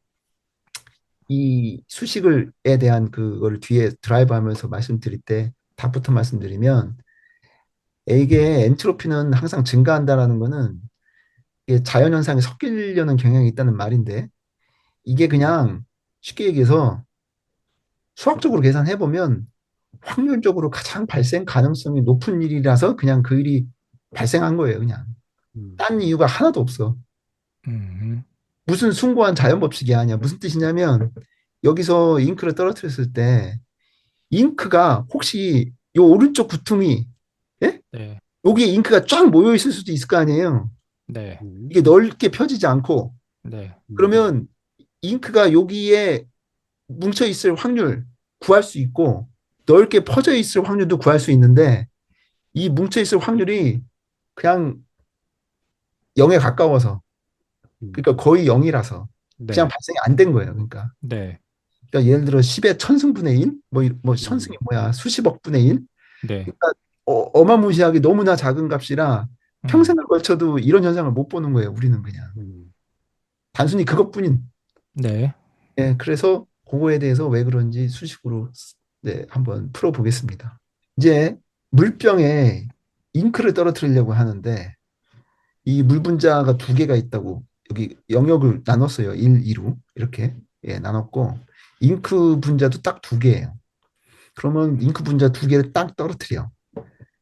이 수식을에 대한 그거를 뒤에 드라이브 하면서 말씀드릴 때 답부터 말씀드리면 이게 엔트로피는 항상 증가한다라는 거는 이게 자연 현상이 섞이려는 경향이 있다는 말인데 이게 그냥 쉽게 얘기해서 수학적으로 계산해 보면 확률적으로 가장 발생 가능성이 높은 일이라서 그냥 그 일이 발생한 거예요, 그냥. 음, 딴 이유가 하나도 없어. 음, 무슨 숭고한 자연 법칙이 아니야. 무슨 뜻이냐면 여기서 잉크를 떨어뜨렸을 때 잉크가 혹시 요 오른쪽 구tum이 예? 네, 여기에 잉크가 쫙 모여 있을 수도 있을 거 아니에요. 네, 음, 이게 넓게 펴지지 않고 네, 음, 그러면 잉크가 여기에 뭉쳐 있을 확률 구할 수 있고 넓게 퍼져 있을 확률도 구할 수 있는데 이 뭉쳐 있을 확률이 그냥 0에 가까워서 음, 그러니까 거의 0이라서 그냥 네, 발생이 안 된 거예요. 네, 그러니까 예를 들어 10의 천승분의 1, 뭐 천승이 음, 뭐야 수십억 분의 1. 네, 그러니까 어마무시하게 너무나 작은 값이라 음, 평생을 걸쳐도 이런 현상을 못 보는 거예요. 우리는 그냥 음, 단순히 그것뿐인. 네, 예, 그래서 그거에 대해서 왜 그런지 수식으로 네, 한번 풀어보겠습니다. 이제 물병에 잉크를 떨어뜨리려고 하는데 이 물 분자가 두 개가 있다고 여기 영역을 나눴어요. 1, 2로 이렇게 예, 나눴고 잉크 분자도 딱 두 개예요. 그러면 잉크 분자 두 개를 딱 떨어뜨려.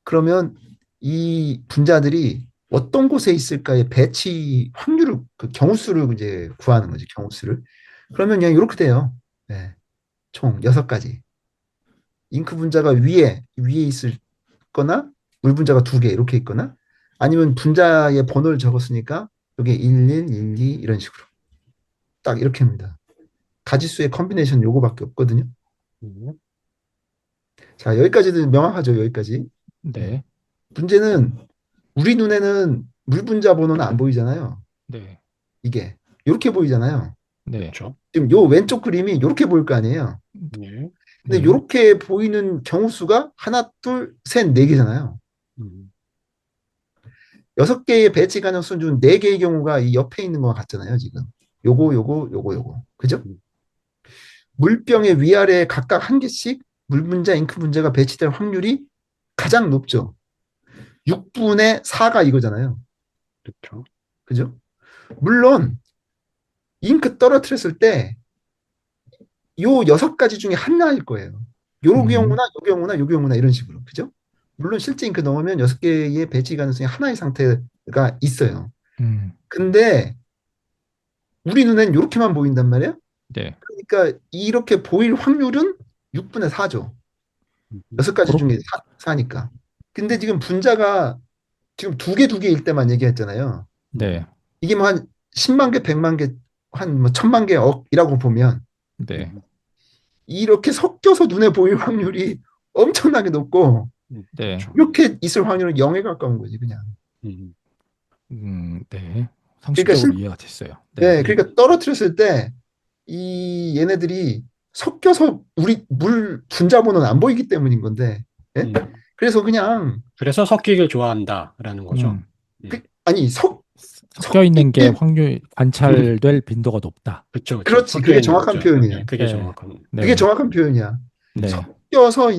그러면 이 분자들이 어떤 곳에 있을까의 배치 확률을 그 경우수를 이제 구하는 거지 경우수를. 그러면 그냥 이렇게 돼요. 네, 총 6가지. 잉크 분자가 위에 있을 거나 물 분자가 두 개 이렇게 있거나 아니면 분자의 번호를 적었으니까 여기 11, 12 이런 식으로 딱 이렇게 합니다. 가지수의 컨비네이션 요거밖에 없거든요. 음, 자, 여기까지는 명확하죠. 여기까지. 네. 네. 문제는 우리 눈에는 물 분자 번호는 안 보이잖아요. 네. 이게 이렇게 보이잖아요. 네. 그렇죠. 지금 요 왼쪽 그림이 이렇게 보일 거 아니에요. 네. 근데 네. 이렇게 보이는 경우 수가 하나, 둘, 셋, 네 개잖아요. 음, 6개의 배치 가능성 중 4개의 경우가 이 옆에 있는 것 같잖아요, 지금. 요거. 그죠? 음, 물병의 위아래에 각각 한 개씩 물 분자, 잉크 분자가 배치될 확률이 가장 높죠. 6분의 4가 이거잖아요. 그렇죠. 그죠? 물론 잉크 떨어뜨렸을 때 요 6가지 중에 하나일 거예요. 요 음. 경우나 요 경우나 요 경우나 이런 식으로. 그죠? 물론 실제 잉크 넣으면 6개의 배치 가능성이 하나의 상태가 있어요. 음. 근데 우리 눈엔 이렇게만 보인단 말이에요. 네. 그러니까 이렇게 보일 확률은 6분의 4죠. 음, 6가지 그렇 중에 4니까. 근데 지금 분자가 지금 두 개일 때만 얘기했잖아요. 네. 이게 뭐 한 10만 개, 100만 개, 한 뭐 1000만 개, 억이라고 보면 네. 음, 이렇게 섞여서 눈에 보일 확률이 엄청나게 높고 네. 그렇죠. 이렇게 있을 확률은 0에 가까운 거지 그냥. 음, 네. 그러니까 상식적으로 이해가 됐어요. 네. 네, 그러니까 떨어뜨렸을 때 이 얘네들이 섞여서 우리 물 분자 번호는 안 보이기 때문인 건데. 예? 음. 그래서 그냥 그래서 섞이길 좋아한다라는 거죠. 음. 아니 섞여 있는 게 섞이게 확률 관찰될 빈도가 높다. 그렇죠, 그렇죠. 그렇지. 그게 섞여 있는 정확한 거죠. 표현이에요. 네, 그게 네. 정확한. 그게 네. 정확한 표현이야. 네. 섞여서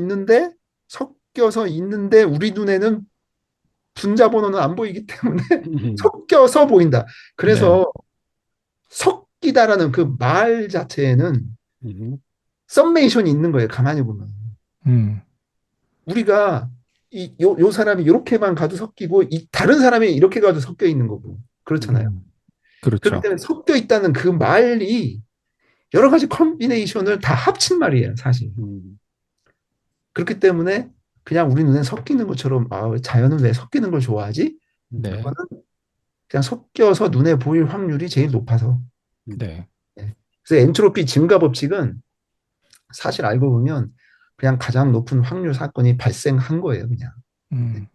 있는데 우리 눈에는 분자 번호는 안 보이기 때문에 음, 섞여서 보인다. 네. 그래서 섞이다라는 그 말 자체에는 음, 썸메이션이 있는 거예요. 가만히 보면. 음. 우리가 요 사람이 이렇게만 가도 섞이고 이 다른 사람이 이렇게 가도 섞여 있는 거고. 그렇잖아요. 음. 그렇기 그렇죠. 때문에 섞여 있다는 그 말이 여러 가지 컨비네이션을 다 합친 말이에요, 사실. 음, 그렇기 때문에 그냥 우리 눈에 섞이는 것처럼 자연은 왜 섞이는 걸 좋아하지? 네. 그거는 그냥 섞여서 눈에 보일 확률이 제일 높아서. 네. 예. 그래서 엔트로피 증가 법칙은 사실 알고 보면 그냥 가장 높은 확률 사건이 발생한 거예요, 그냥. 음.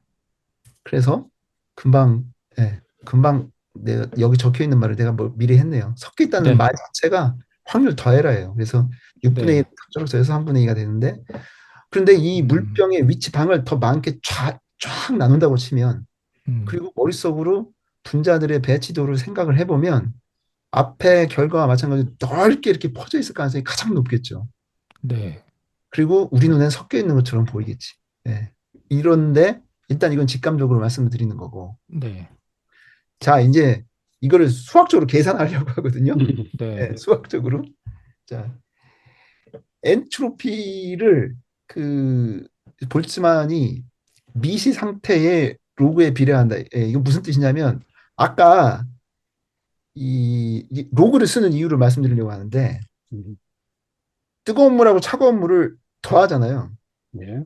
그래서 금방, 금방 내가 여기 적혀 있는 말을 내가 뭐 미리 했네요. 섞여 있다는 네. 말 자체가 확률 더해라예요. 그래서 6분의 1 네. 줄어서 3분의 2가 되는데, 그런데 이 음. 물병의 위치 방을 더 많게 쫙 나눈다고 치면, 음. 그리고 머릿속으로 분자들의 배치도를 생각을 해보면 앞에 결과와 마찬가지로 넓게 이렇게 퍼져 있을 가능성이 가장 높겠죠. 네. 그리고 우리 눈엔 섞여 있는 것처럼 보이겠지. 예. 이런데 일단 이건 직감적으로 말씀을 드리는 거고. 네. 자, 이제 이거를 수학적으로 계산하려고 하거든요. 네. 예, 수학적으로. 자, 엔트로피를 그 볼츠만이 미시 상태의 로그에 비례한다. 예, 이거 무슨 뜻이냐면 아까 이 로그를 쓰는 이유를 말씀드리려고 하는데 음, 뜨거운 물하고 차가운 물을 더하잖아요. 네.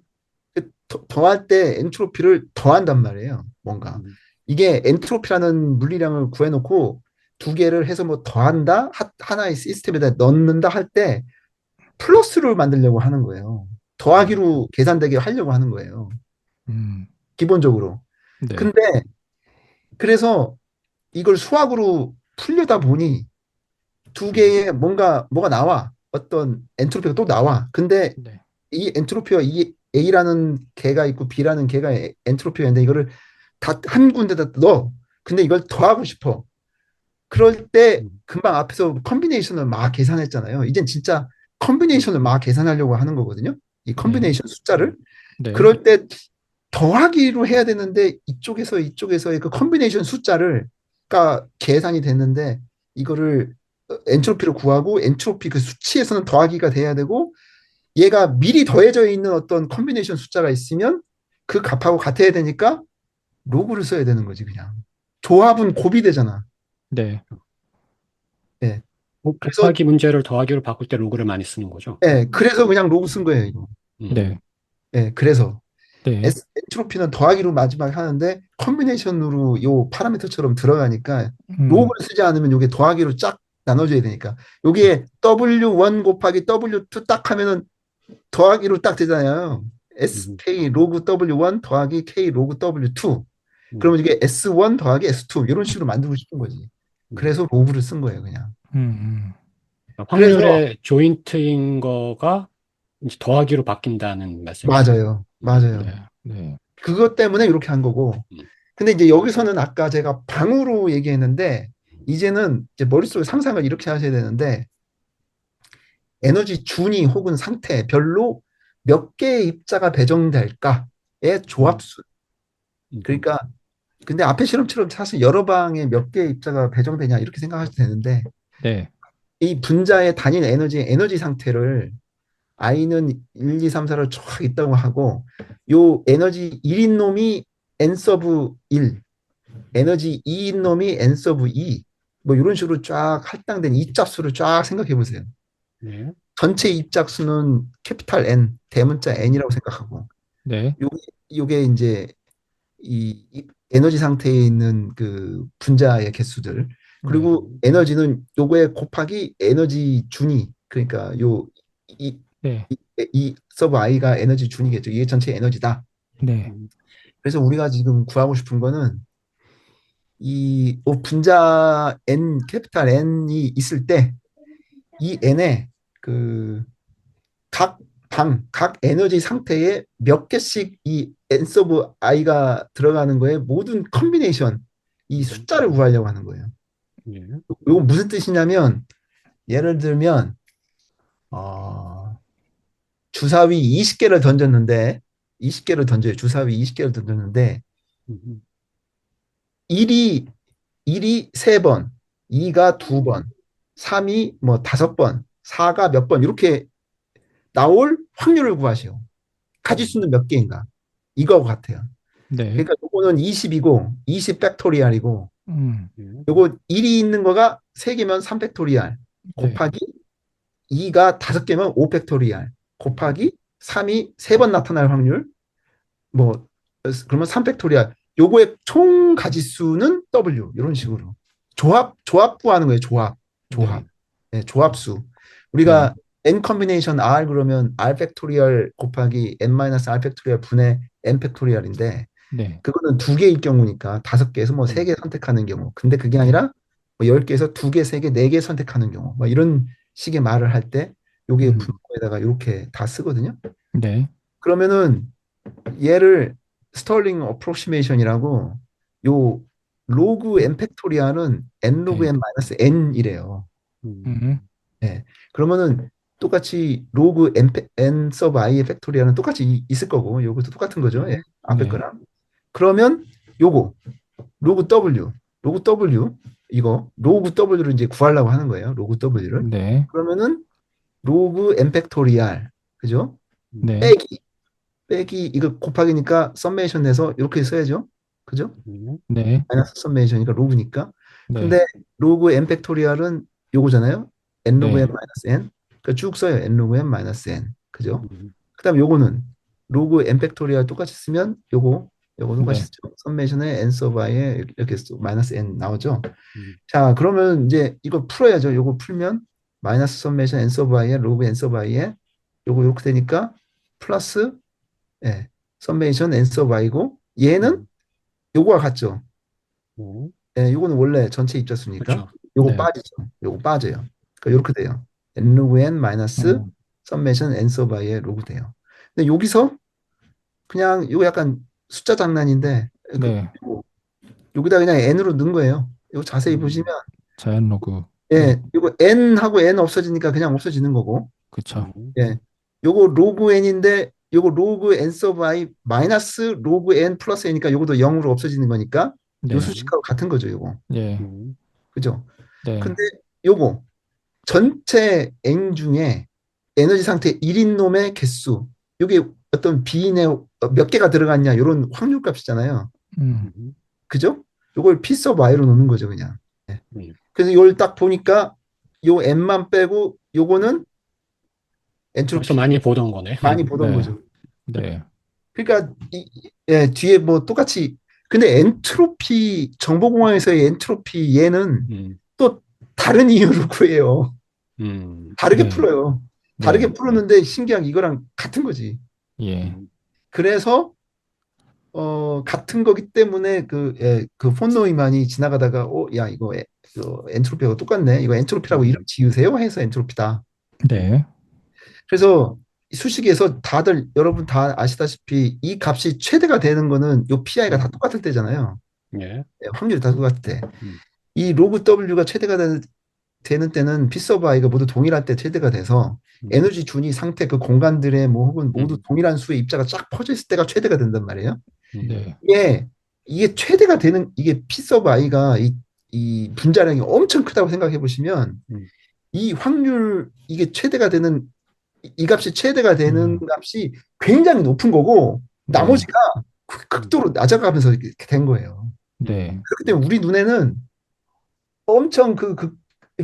더할 때 엔트로피를 더한단 말이에요. 뭔가. 음, 이게 엔트로피라는 물리량을 구해놓고 두 개를 해서 뭐 더한다? 하나의 시스템에다 넣는다 할 때 플러스를 만들려고 하는 거예요. 더하기로 계산되게 하려고 하는 거예요. 음. 기본적으로. 네. 근데 그래서 이걸 수학으로 풀려다 보니 두 개의 뭐가 나와. 어떤 엔트로피가 또 나와. 근데 네. 이 엔트로피와 이 A라는 개가 있고 B라는 개가 엔트로피가 있는데 이거를 다 한 군데다 넣어. 근데 이걸 더하고 싶어. 그럴 때 음, 금방 앞에서 컨비네이션을 막 계산했잖아요. 이젠 진짜 컨비네이션을 막 계산하려고 하는 거거든요. 이 네. 컨비네이션 숫자를. 네. 그럴 때 더하기로 해야 되는데 이쪽에서의 그 컨비네이션 숫자가 계산이 됐는데 이거를 엔트로피를 구하고 엔트로피 그 수치에서는 더하기가 돼야 되고 얘가 미리 더해져 있는 어떤 컨비네이션 숫자가 있으면 그 값하고 같아야 되니까 로그를 써야 되는 거지, 그냥. 조합은 곱이 되잖아. 네. 예. 그래서, 곱하기 문제를 더하기로 바꿀 때 로그를 많이 쓰는 거죠. 그래서 그냥 로그 쓴 거예요, 이거. 네. 그래서. 네. 엔트로피는 더하기로 마지막에 하는데 컨비네이션으로 요 파라미터처럼 들어가니까 음. 로그를 쓰지 않으면 요게 더하기로 쫙 나눠져야 되니까 요게 W1 곱하기 W2 딱 하면은 더하기로 딱 되잖아요. 음, SK 로그 W1 더하기 K 로그 W2. 음, 그러면 이게 S1 더하기 S2 이런 식으로 만들고 싶은 거지. 음. 그래서 로그를 쓴 거예요, 그냥. 음. 그래서 확률의 조인트인 거가 이제 더하기로 바뀐다는 말씀이시죠? 맞아요. 맞아요. 네. 네. 그것 때문에 이렇게 한 거고. 음, 근데 이제 여기서는 아까 제가 방으로 얘기했는데 이제는 이제 머릿속에 상상을 이렇게 하셔야 되는데 에너지 준위 혹은 상태별로 몇 개의 입자가 배정될까의 음, 조합수. 음, 그러니까 근데 앞에 실험처럼 사실 여러 방에 몇 개의 입자가 배정되냐 이렇게 생각하셔도 되는데 네. 이 분자의 단일 에너지 상태를 I는 1, 2, 3, 4를 쫙 있다고 하고 요 에너지 1인 놈이 n 서브 1, 에너지 2인 놈이 n 서브 2, 뭐 이런 식으로 쫙 할당된 입작수를 쫙 생각해 보세요. 네. 전체 입작수는 캐피탈 N, 대문자 N이라고 생각하고 네. 요게, 요게 이제 이 에너지 상태에 있는 그 분자의 개수들 네. 그리고 에너지는 요거에 곱하기 에너지 준위 그러니까 이, 네. 이 서브 i가 에너지 준이겠죠. 이게 전체 에너지다. 네. 음, 그래서 우리가 지금 구하고 싶은 거는 이 분자 n 캐피탈 n이 있을 때 이 n에 그 각 에너지 상태에 몇 개씩 이 n 서브 i가 들어가는 거에 모든 컨비네이션 이 음, 숫자를 구하려고 하는 거예요. 네. 이거 무슨 뜻이냐면 예를 들면 주사위 20개를 던졌는데 20개를 던져요. 주사위 20개를 던졌는데 음, 1이 1이 3번, 2가 2번, 3이 뭐 5번, 4가 몇 번 이렇게 나올 확률을 구하시오. 가지수는 몇 개인가? 이거 같아요. 네. 그러니까 요거는 20이고 20 팩토리얼이고 음. 네. 요거 1이 있는 거가 3개면 3 팩토리얼 네. 곱하기 2가 5개면 5 팩토리얼 곱하기 3이 3번 나타날 확률 뭐 그러면 3 팩토리얼 요거의 총 가지수는 W 이런 식으로 조합 구하는 거예요. 조합 네. 네, 조합수 네. 우리가 n 컨비네이션 r 그러면 r 팩토리얼 곱하기 n 마이너스 r 팩토리얼 분의 n 팩토리얼인데 네. 그거는 두 개일 경우니까 5개에서 뭐 세 음, 개 선택하는 경우 근데 그게 네. 아니라 뭐 10개에서 2개, 3개, 4개 선택하는 경우 뭐 이런 식의 말을 할 때 요게 음. 분모에다가 이렇게 다 쓰거든요. 네. 그러면은 얘를 스털링 어프로시메이션이라고 요 로그 n 팩토리얼은 n 로그 네. n 마이너스 n이래요. 음. 예. 그러면은 똑같이 로그 n 서브 i의 팩토리얼은 똑같이 있을 거고 요것도 똑같은 거죠. 예. 앞에 네. 거랑. 그러면 요거 로그 w 로그 w 이거 로그 w를 이제 구하려고 하는 거예요. 로그 w를. 네. 그러면은 로그 n 팩토리얼 그죠? 네. 빼기 이거 곱하기니까 썸메이션 내서 이렇게 써야죠. 그죠? 네. 마이너스 썸메이션이니까 로그니까. 네. 근데 로그 n 팩토리얼은 요거잖아요. n 로그 n 네. 마이너스 n. 그러니까 쭉 써요. n 로그 n 마이너스 n. 그죠? 음, 그다음 요거는 로그 n 팩토리얼 똑같이 쓰면 요거 똑같이 네. 쓰죠. 썸메이션에 n 서브 i에 이렇게 마이너스 n 나오죠. 음, 자, 그러면 이제 이거 풀어야죠. 요거 풀면 마이너스 썸메이션 n 서브 i에 로그 n 서브 i에 요거 이렇게 되니까 플러스 예, 썸메이션 n 서브 i고 얘는 음, 요거와 같죠. 음, 예, 요거는 원래 전체 입자수니까 그렇죠. 요거 네. 빠지죠. 요거 빠져요. 그러니까 이렇게 돼요. n 로그 n 마이너스 음. 썸메이션 n 서브 i에 로그 돼요. 근데 여기서 그냥 이거 약간 숫자 장난인데 네. 여기다 그냥 n으로 넣은 거예요. 이거 자세히 보시면 음, 자연 로그. 네. 이거 n하고 n 없어지니까 그냥 없어지는 거고 그쵸. 예, 요거 로그 n인데 요거 로그 n 서브 i 마이너스 로그 n 플러스 n이니까 요것도 0으로 없어지는 거니까 요 네. 수식하고 같은 거죠, 요거. 예. 음, 그죠? 네. 근데 요거 전체 n 중에 에너지 상태 1인 놈의 개수, 이게 어떤 비인의 몇 개가 들어갔냐, 이런 확률 값이잖아요. 음, 음, 그죠? 요걸 P sub i로 놓는 거죠, 그냥. 예. 음. 그래서 이걸 딱 보니까 요 M만 빼고 요거는 어디서 엔트로피 많이 보던 거네. 많이 보던 네, 거죠. 네, 그러니까 예, 뒤에 뭐 똑같이, 근데 엔트로피, 정보공학에서의 엔트로피 얘는 음, 또 다른 이유로 구해요. 다르게 네, 풀어요. 다르게 네, 풀었는데 신기한 게 이거랑 같은 거지. 예, 음, 그래서 같은 거기 때문에 그 폰노이만이 지나가다가 야 이거 엔트로피하고 똑같네. 이거 엔트로피라고 음, 이름 지으세요 해서 엔트로피다. 음, 네, 그래서 수식에서 다들 여러분 다 아시다시피 이 값이 최대가 되는 거는 요 PI가 다 음, 똑같을 때잖아요. 예, 예, 확률이 다 똑같을 때. 음, 이 로그 W가 최대가 되는 때는 P sub i가 모두 동일할 때 최대가 돼서 음, 에너지 준위 상태 그 공간들의 뭐 혹은 모두 음, 동일한 수의 입자가 쫙 퍼져 있을 때가 최대가 된단 말이에요. 음, 네, 이게 최대가 되는 이게 P sub i가 이 분자량이 엄청 크다고 생각해 보시면 음, 이 확률 이게 최대가 되는 이 값이 최대가 되는 음, 값이 굉장히 높은 거고 네, 나머지가 음, 극도로 낮아가면서 이렇게 된 거예요. 네, 음, 그렇기 때문에 우리 눈에는 엄청 그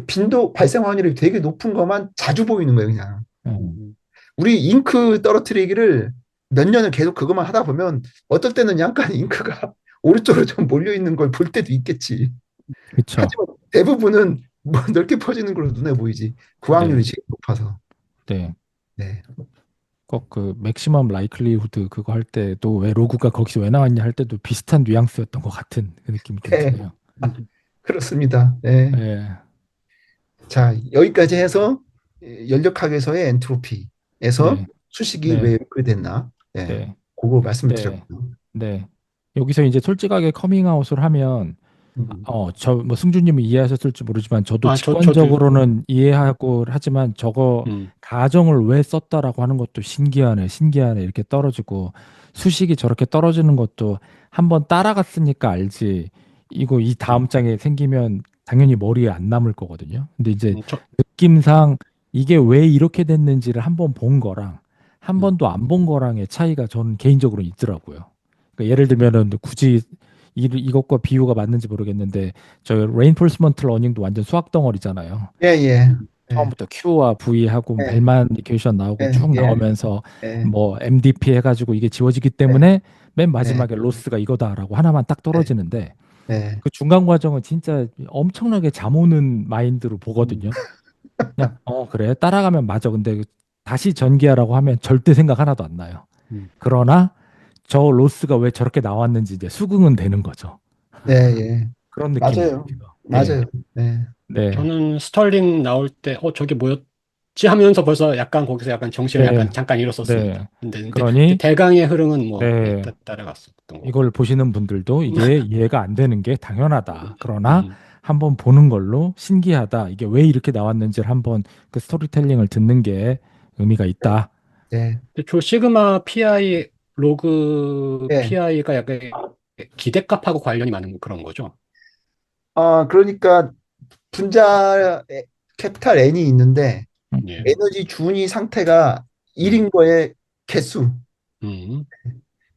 빈도 발생 확률이 되게 높은 것만 자주 보이는 거예요, 그냥. 음, 음, 우리 잉크 떨어뜨리기를 몇 년을 계속 그것만 하다 보면 어떨 때는 약간 잉크가 오른쪽으로 좀 몰려 있는 걸 볼 때도 있겠지. 그쵸, 하지만 대부분은 뭐 넓게 퍼지는 걸로 눈에 보이지. 그 확률이 네, 제일 높아서. 네. 네. 꼭 그 맥시멈 라이클리후드 그거 할 때도 왜 로그가 거기서 왜 나왔냐 할 때도 비슷한 뉘앙스였던 것 같은 그 느낌이 좀 네. 드네요. 음, 그렇습니다. 네. 예, 자, 여기까지 해서 연력학에서의 엔트로피에서 네, 수식이 왜 네, 이렇게 됐나? 네. 네, 그거 말씀을 네, 드렸고요. 네. 여기서 이제 솔직하게 커밍아웃을 하면 음. 저 뭐 승주님이 이해하셨을지 모르지만 저도 아, 저도, 직관적으로는 이해하고 하지만 저거 음, 가정을 왜 썼다라고 하는 것도 신기하네, 신기하네 이렇게 떨어지고 수식이 저렇게 떨어지는 것도 한번 따라갔으니까 알지. 이거 이 음, 다음 장에 생기면 당연히 머리에 안 남을 거거든요. 근데 이제 저, 느낌상 이게 왜 이렇게 됐는지를 한번 본 거랑 한 음, 번도 안 본 거랑의 차이가 저는 개인적으로 있더라고요. 그러니까 예를 들면은 굳이 이것과 비유가 맞는지 모르겠는데 저 레인포스먼트 러닝도 완전 수학 덩어리잖아요. 예, 예. 음, 예. 처음부터 Q와 V하고 예. 벨만 이퀘이션 나오고 예. 쭉 예. 나오면서 예. 뭐 MDP 해가지고 이게 지워지기 예. 때문에 맨 예. 마지막에 로스가 이거다라고 하나만 딱 예. 떨어지는데 예. 그 중간 과정은 진짜 엄청나게 잠 오는 마인드로 음, 보거든요. 그냥 그래 따라가면 맞아. 근데 다시 전개하라고 하면 절대 생각 하나도 안 나요. 음. 그러나 저 로스가 왜 저렇게 나왔는지 이제 수긍은 되는 거죠. 네, 예. 그런 느낌이에요. 맞아요. 지금. 예, 맞아요. 네. 네, 저는 스털링 나올 때, 저게 뭐였지 하면서 벌써 약간 거기서 약간 정신을 네, 약간 잠깐 잃었었습니다. 네. 근데 그러니 대강의 흐름은 뭐, 예, 네, 따라갔었던 거고. 이걸 보시는 분들도 이게 이해가 안 되는 게 당연하다. 그러나 음. 한번 보는 걸로 신기하다. 이게 왜 이렇게 나왔는지를 한번 그 스토리텔링을 듣는 게 의미가 있다. 네. 근데 저 시그마 PI, 로그 예. PI가 약간 기대값하고 관련이 많은 그런 거죠. 그러니까 분자 캐피탈 N이 있는데 예. 에너지 준위 상태가 음, 1인 거의 개수, 음,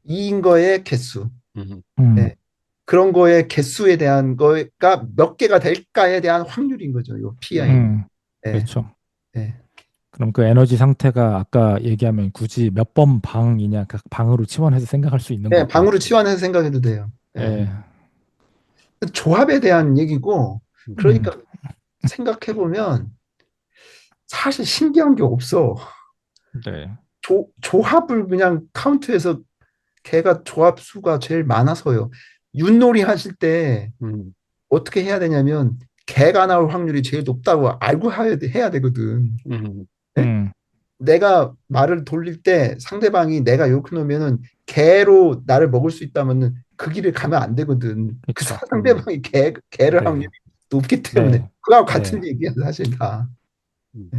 2인 거의 개수. 음, 음, 예. 그런 거의 개수에 대한 거가 몇 개가 될까에 대한 확률인 거죠. 요 PI. 예. 그렇죠. 예. 그럼 그 에너지 상태가 아까 얘기하면 굳이 몇 번 방이냐, 각 방으로 치환해서 생각할 수 있는 예, 거고. 방으로 치환해서 생각해도 돼요. 예. 예, 조합에 대한 얘기고, 음, 음, 그러니까 생각해 보면 사실 신기한 게 없어. 네, 조합을 그냥 카운트해서 걔가 조합 수가 제일 많아서요. 윷놀이 하실 때 음, 어떻게 해야 되냐면 개가 나올 확률이 제일 높다고 알고 해야 되거든. 음, 예? 음, 내가 말을 돌릴 때 상대방이 내가 이렇게 놓으면은 개로 나를 먹을 수 있다면은 그 길을 가면 안 되거든. 그 그렇죠. 상대방이 개를 네, 확률이 높기 때문에 네, 그거하고 네, 같은 얘기야 사실 다. 음.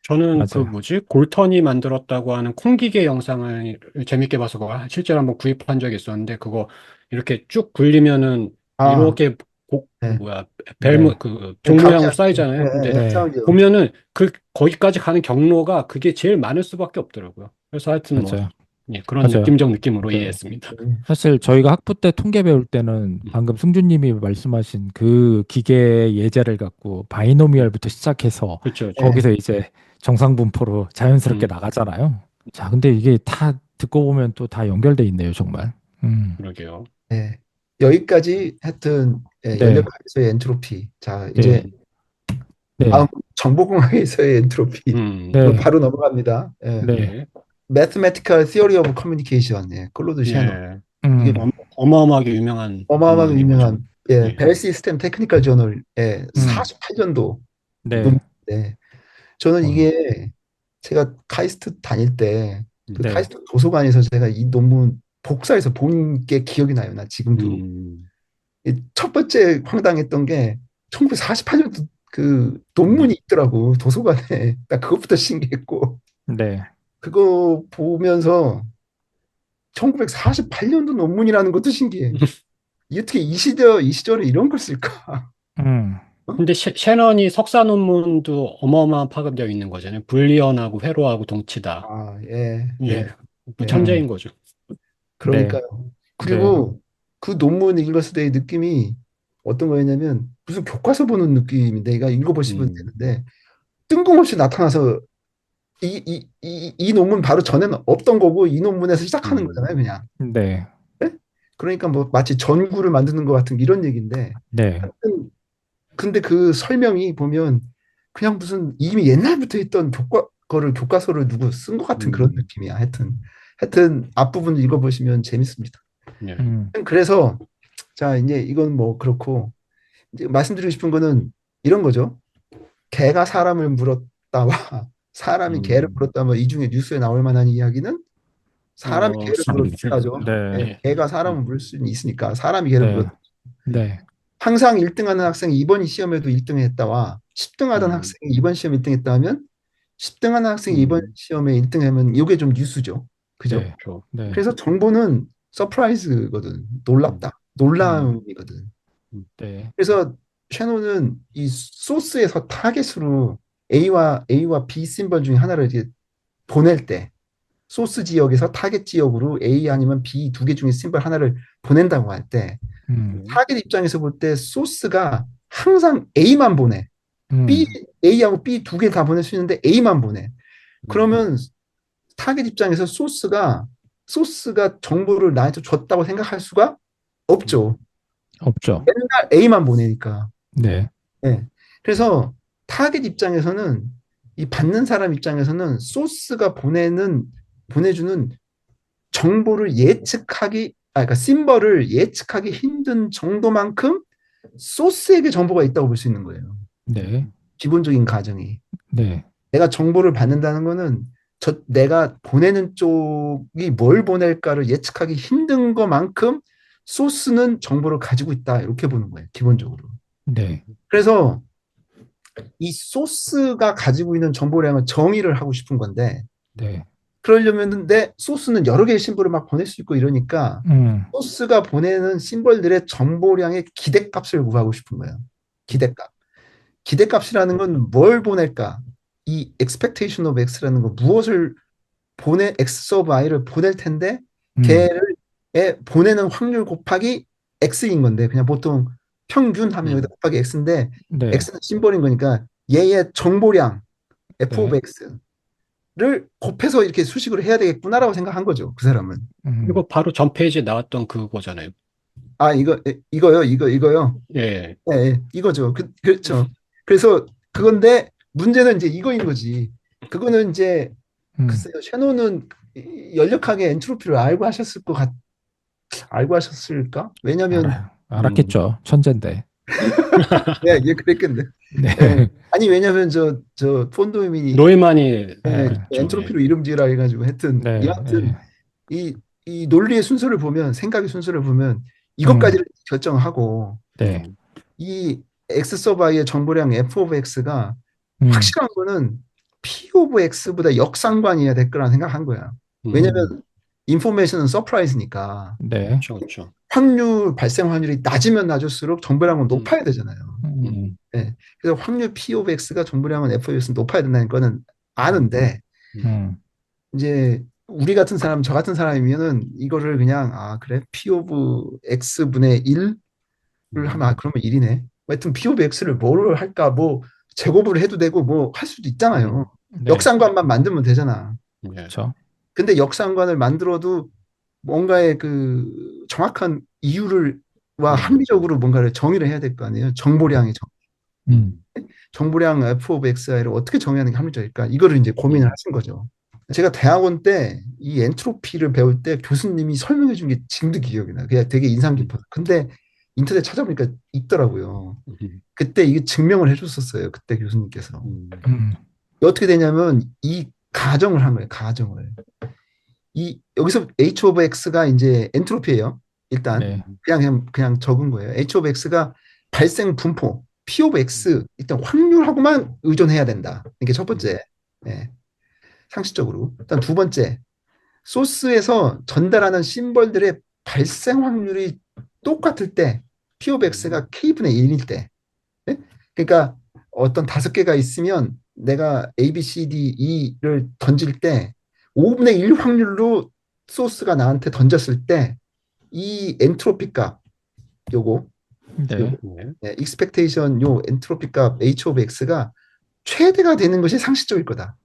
저는 그 맞아요. 뭐지? 골턴이 만들었다고 하는 콩기계 영상을 재밌게 봐서 그거 실제로 한번 구입한 적이 있었는데 그거 이렇게 쭉 굴리면은 아, 이렇게 네. 벨모, 네. 종 모양으로 가운데 쌓이잖아요. 근데 네. 보면은 거기까지 가는 경로가 그게 제일 많을 수밖에 없더라고요. 그래서 하여튼 뭐, 맞아요. 예, 그런 맞아요. 느낌적 느낌으로 네. 이해했습니다. 사실 저희가 학부 때 통계 배울 때는 방금 승준님이 말씀하신 그 기계 예제를 갖고 바이노미얼부터 시작해서 그렇죠, 그렇죠. 네. 거기서 이제 정상분포로 자연스럽게 음, 나가잖아요. 자, 근데 이게 다 듣고 보면 또 다 연결돼 있네요, 정말. 그러게요. 네. 여기까지 하여튼 네, 연력학에서의 엔트로피. 자, 이제 네, 다음 네, 정보공학에서의 엔트로피로 네, 바로 넘어갑니다. 네, 예, Mathematical Theory of Communication. 클로드 셰너. 예. 이게 음, 어마어마하게 유명한 어마어마하게 논문이죠. 유명한 예. 벨 시스템 테크니컬 저널의 음, 48년도 네, 논문인데 저는 어, 이게 제가 카이스트 다닐 때 그 음, 네, 카이스트 도서관에서 제가 이 논문 복사해서 본 게 기억이 나요. 나 지금도. 음, 이 첫 번째 황당했던 게 1948년도 그 음, 논문이 있더라고 도서관에. 나 그것부터 신기했고 네, 그거 보면서 1948년도 논문이라는 것도 신기해. 이 어떻게 이 시절에 이런 걸 쓸까? 음, 어? 근데 셰넌이 석사 논문도 어마어마한 파급력 있는 거잖아요. 불리언하고 회로하고 동치다. 아, 예, 예, 예, 뭐 예. 천재인 음, 거죠. 네, 그러니까요. 네, 그리고 그 논문 읽었을 때의 느낌이 어떤 거였냐면 무슨 교과서 보는 느낌인데 이거 읽어보시면 음, 되는데 뜬금없이 나타나서 이 논문 바로 전에는 없던 거고 이 논문에서 시작하는 음, 거잖아요, 그냥. 네, 네? 그러니까 뭐 마치 전구를 만드는 것 같은 이런 얘기인데 네, 하여튼 근데 그 설명이 보면 그냥 무슨 이미 옛날부터 있던 교과서를 누구 쓴 것 같은 그런 음, 느낌이야. 하여튼 앞부분 읽어보시면 재밌습니다. 예, 음, 그래서 자 이제 이건 뭐 그렇고 이제 말씀드리고 싶은 거는 이런 거죠. 개가 사람을 물었다와 사람이 개를 음, 물었다 뭐 이 중에 뉴스에 나올 만한 이야기는 사람이 개를 물었다죠. 네, 예, 개가 음, 사람을 물을 수는 있으니까 사람이 개를 네, 물었다. 네, 항상 1등하는 학생이 이번 시험에도 1등했다와 10등하던 음, 학생이 이번 시험에 1등했다 하면 10등하는 학생이 이번 음, 시험에 1등하면 이게 좀 뉴스죠. 그죠? 네, 저, 네, 그래서 정보는 서프라이즈거든. 음, 놀랍다. 음, 놀라움이거든. 음, 네, 그래서 샤노는 이 소스에서 타겟으로 A와 B 심벌 중에 하나를 이제 보낼 때 소스 지역에서 타겟 지역으로 A 아니면 B 두 개 중에 심벌 하나를 보낸다고 할 때 예, 타겟 입장에서 볼 때 소스가 항상 A만 보내. B, 음, A하고 B 두 개 다 보낼 수 있는데 A만 보내. 음, 그러면 타겟 입장에서 소스가 정보를 나한테 줬다고 생각할 수가 음, 없죠. 없죠. 맨날 A만 보내니까. 네, 네. 그래서 타겟 입장에서는 이 받는 사람 입장에서는 소스가 보내주는 정보를 그러니까 심벌을 예측하기 힘든 정도만큼 소스에게 정보가 있다고 볼 수 있는 거예요. 네, 기본적인 가정이. 네, 내가 정보를 받는다는 거는 내가 보내는 쪽이 뭘 보낼까를 예측하기 힘든 것만큼 소스는 정보를 가지고 있다. 이렇게 보는 거예요. 기본적으로. 네, 그래서 이 소스가 가지고 있는 정보량을 정의를 하고 싶은 건데 네, 그러려면 내 소스는 여러 개의 심볼을 막 보낼 수 있고 이러니까 음, 소스가 보내는 심볼들의 정보량의 기대값을 구하고 싶은 거예요. 기대값. 기대값이라는 건 뭘 보낼까? 이 expectation of x라는 건 무엇을 x of i를 보낼 텐데 음, 걔를 보내는 확률 곱하기 x인 건데 그냥 보통 평균 하면 여기다 음, 곱하기 x인데 네, x는 심볼인 거니까 얘의 정보량 f of 네, x를 곱해서 이렇게 수식으로 해야 되겠구나라고 생각한 거죠. 그 사람은. 음, 그리고 바로 전 페이지에 나왔던 그거잖아요. 아, 이거요. 예, 예, 이거죠. 그렇죠. 그래서 그건데 문제는 이제 이거인 거지. 그거는 이제 음, 글쎄요. 샤노는 연력하게 엔트로피를 알고 하셨을까? 왜냐면 음, 알았겠죠. 천재인데. 예, 예, 그랬겠네. 네, 예. 아니 왜냐면 저 폰도이민이 노이만이 예, 그랬죠. 예, 엔트로피로 이름 지으라 해가지고 하여튼 네, 여하튼 네, 이, 이 논리의 순서를 보면 생각의 순서를 보면 음, 이것까지를 결정하고 네, 음, 이 x 서브 i의 정보량 f of x가 음, 확실한 거는 p of x보다 역상관이어야 될 거라는 생각한 거야. 음, 왜냐면 인포메이션은 서프라이즈니까 네. 그렇죠, 그렇죠. 발생 확률이 낮으면 낮을수록 정보량은 높아야 되잖아요. 네. 그래서 확률 P of X가 정보량은 F of X는 높아야 된다는 거는 아는데 음. 이제 우리 같은 사람, 저 같은 사람이면은 이거를 그냥 그래 P of X분의 1을 하면 그러면 1이네. 하여튼 P of X를 뭐를 할까 뭐 제곱을 해도 되고 뭐 할 수도 있잖아요. 네. 역상관만 만들면 되잖아. 네. 그렇죠. 근데 역상관을 만들어도 뭔가의 그 정확한 이유를 합리적으로 뭔가를 정의를 해야 될 거 아니에요. 정보량 F of Xi를 어떻게 정의하는 게 합리적일까? 이거를 이제 고민을 하신 거죠. 제가 대학원 때 이 엔트로피를 배울 때 교수님이 설명해 준 게 지금도 기억이 나요. 그냥 되게 인상 깊어서. 근데 인터넷 찾아보니까 있더라고요. 그때 이게 증명을 해줬었어요. 그때 교수님께서. 어떻게 되냐면 이 가정을 한 거예요. 가정을. 여기서 H of X가 이제 엔트로피예요. 일단 네. 그냥 적은 거예요. H of X가 발생 분포, P of X 일단 확률하고만 의존해야 된다. 이게 첫 번째. 네. 상식적으로. 일단 두 번째, 소스에서 전달하는 심벌들의 발생 확률이 똑같을 때, P of X가 K분의 1일 때. 네? 그러니까 어떤 5개가 있으면 내가 A, B, C, D, E를 던질 때 5분의 1 확률로 소스가 나한테 던졌을 때 이 엔트로피 값 요거 네. 익스펙테이션 요 엔트로피 값 H of X가 최대가 되는 것이 상식적일 거다.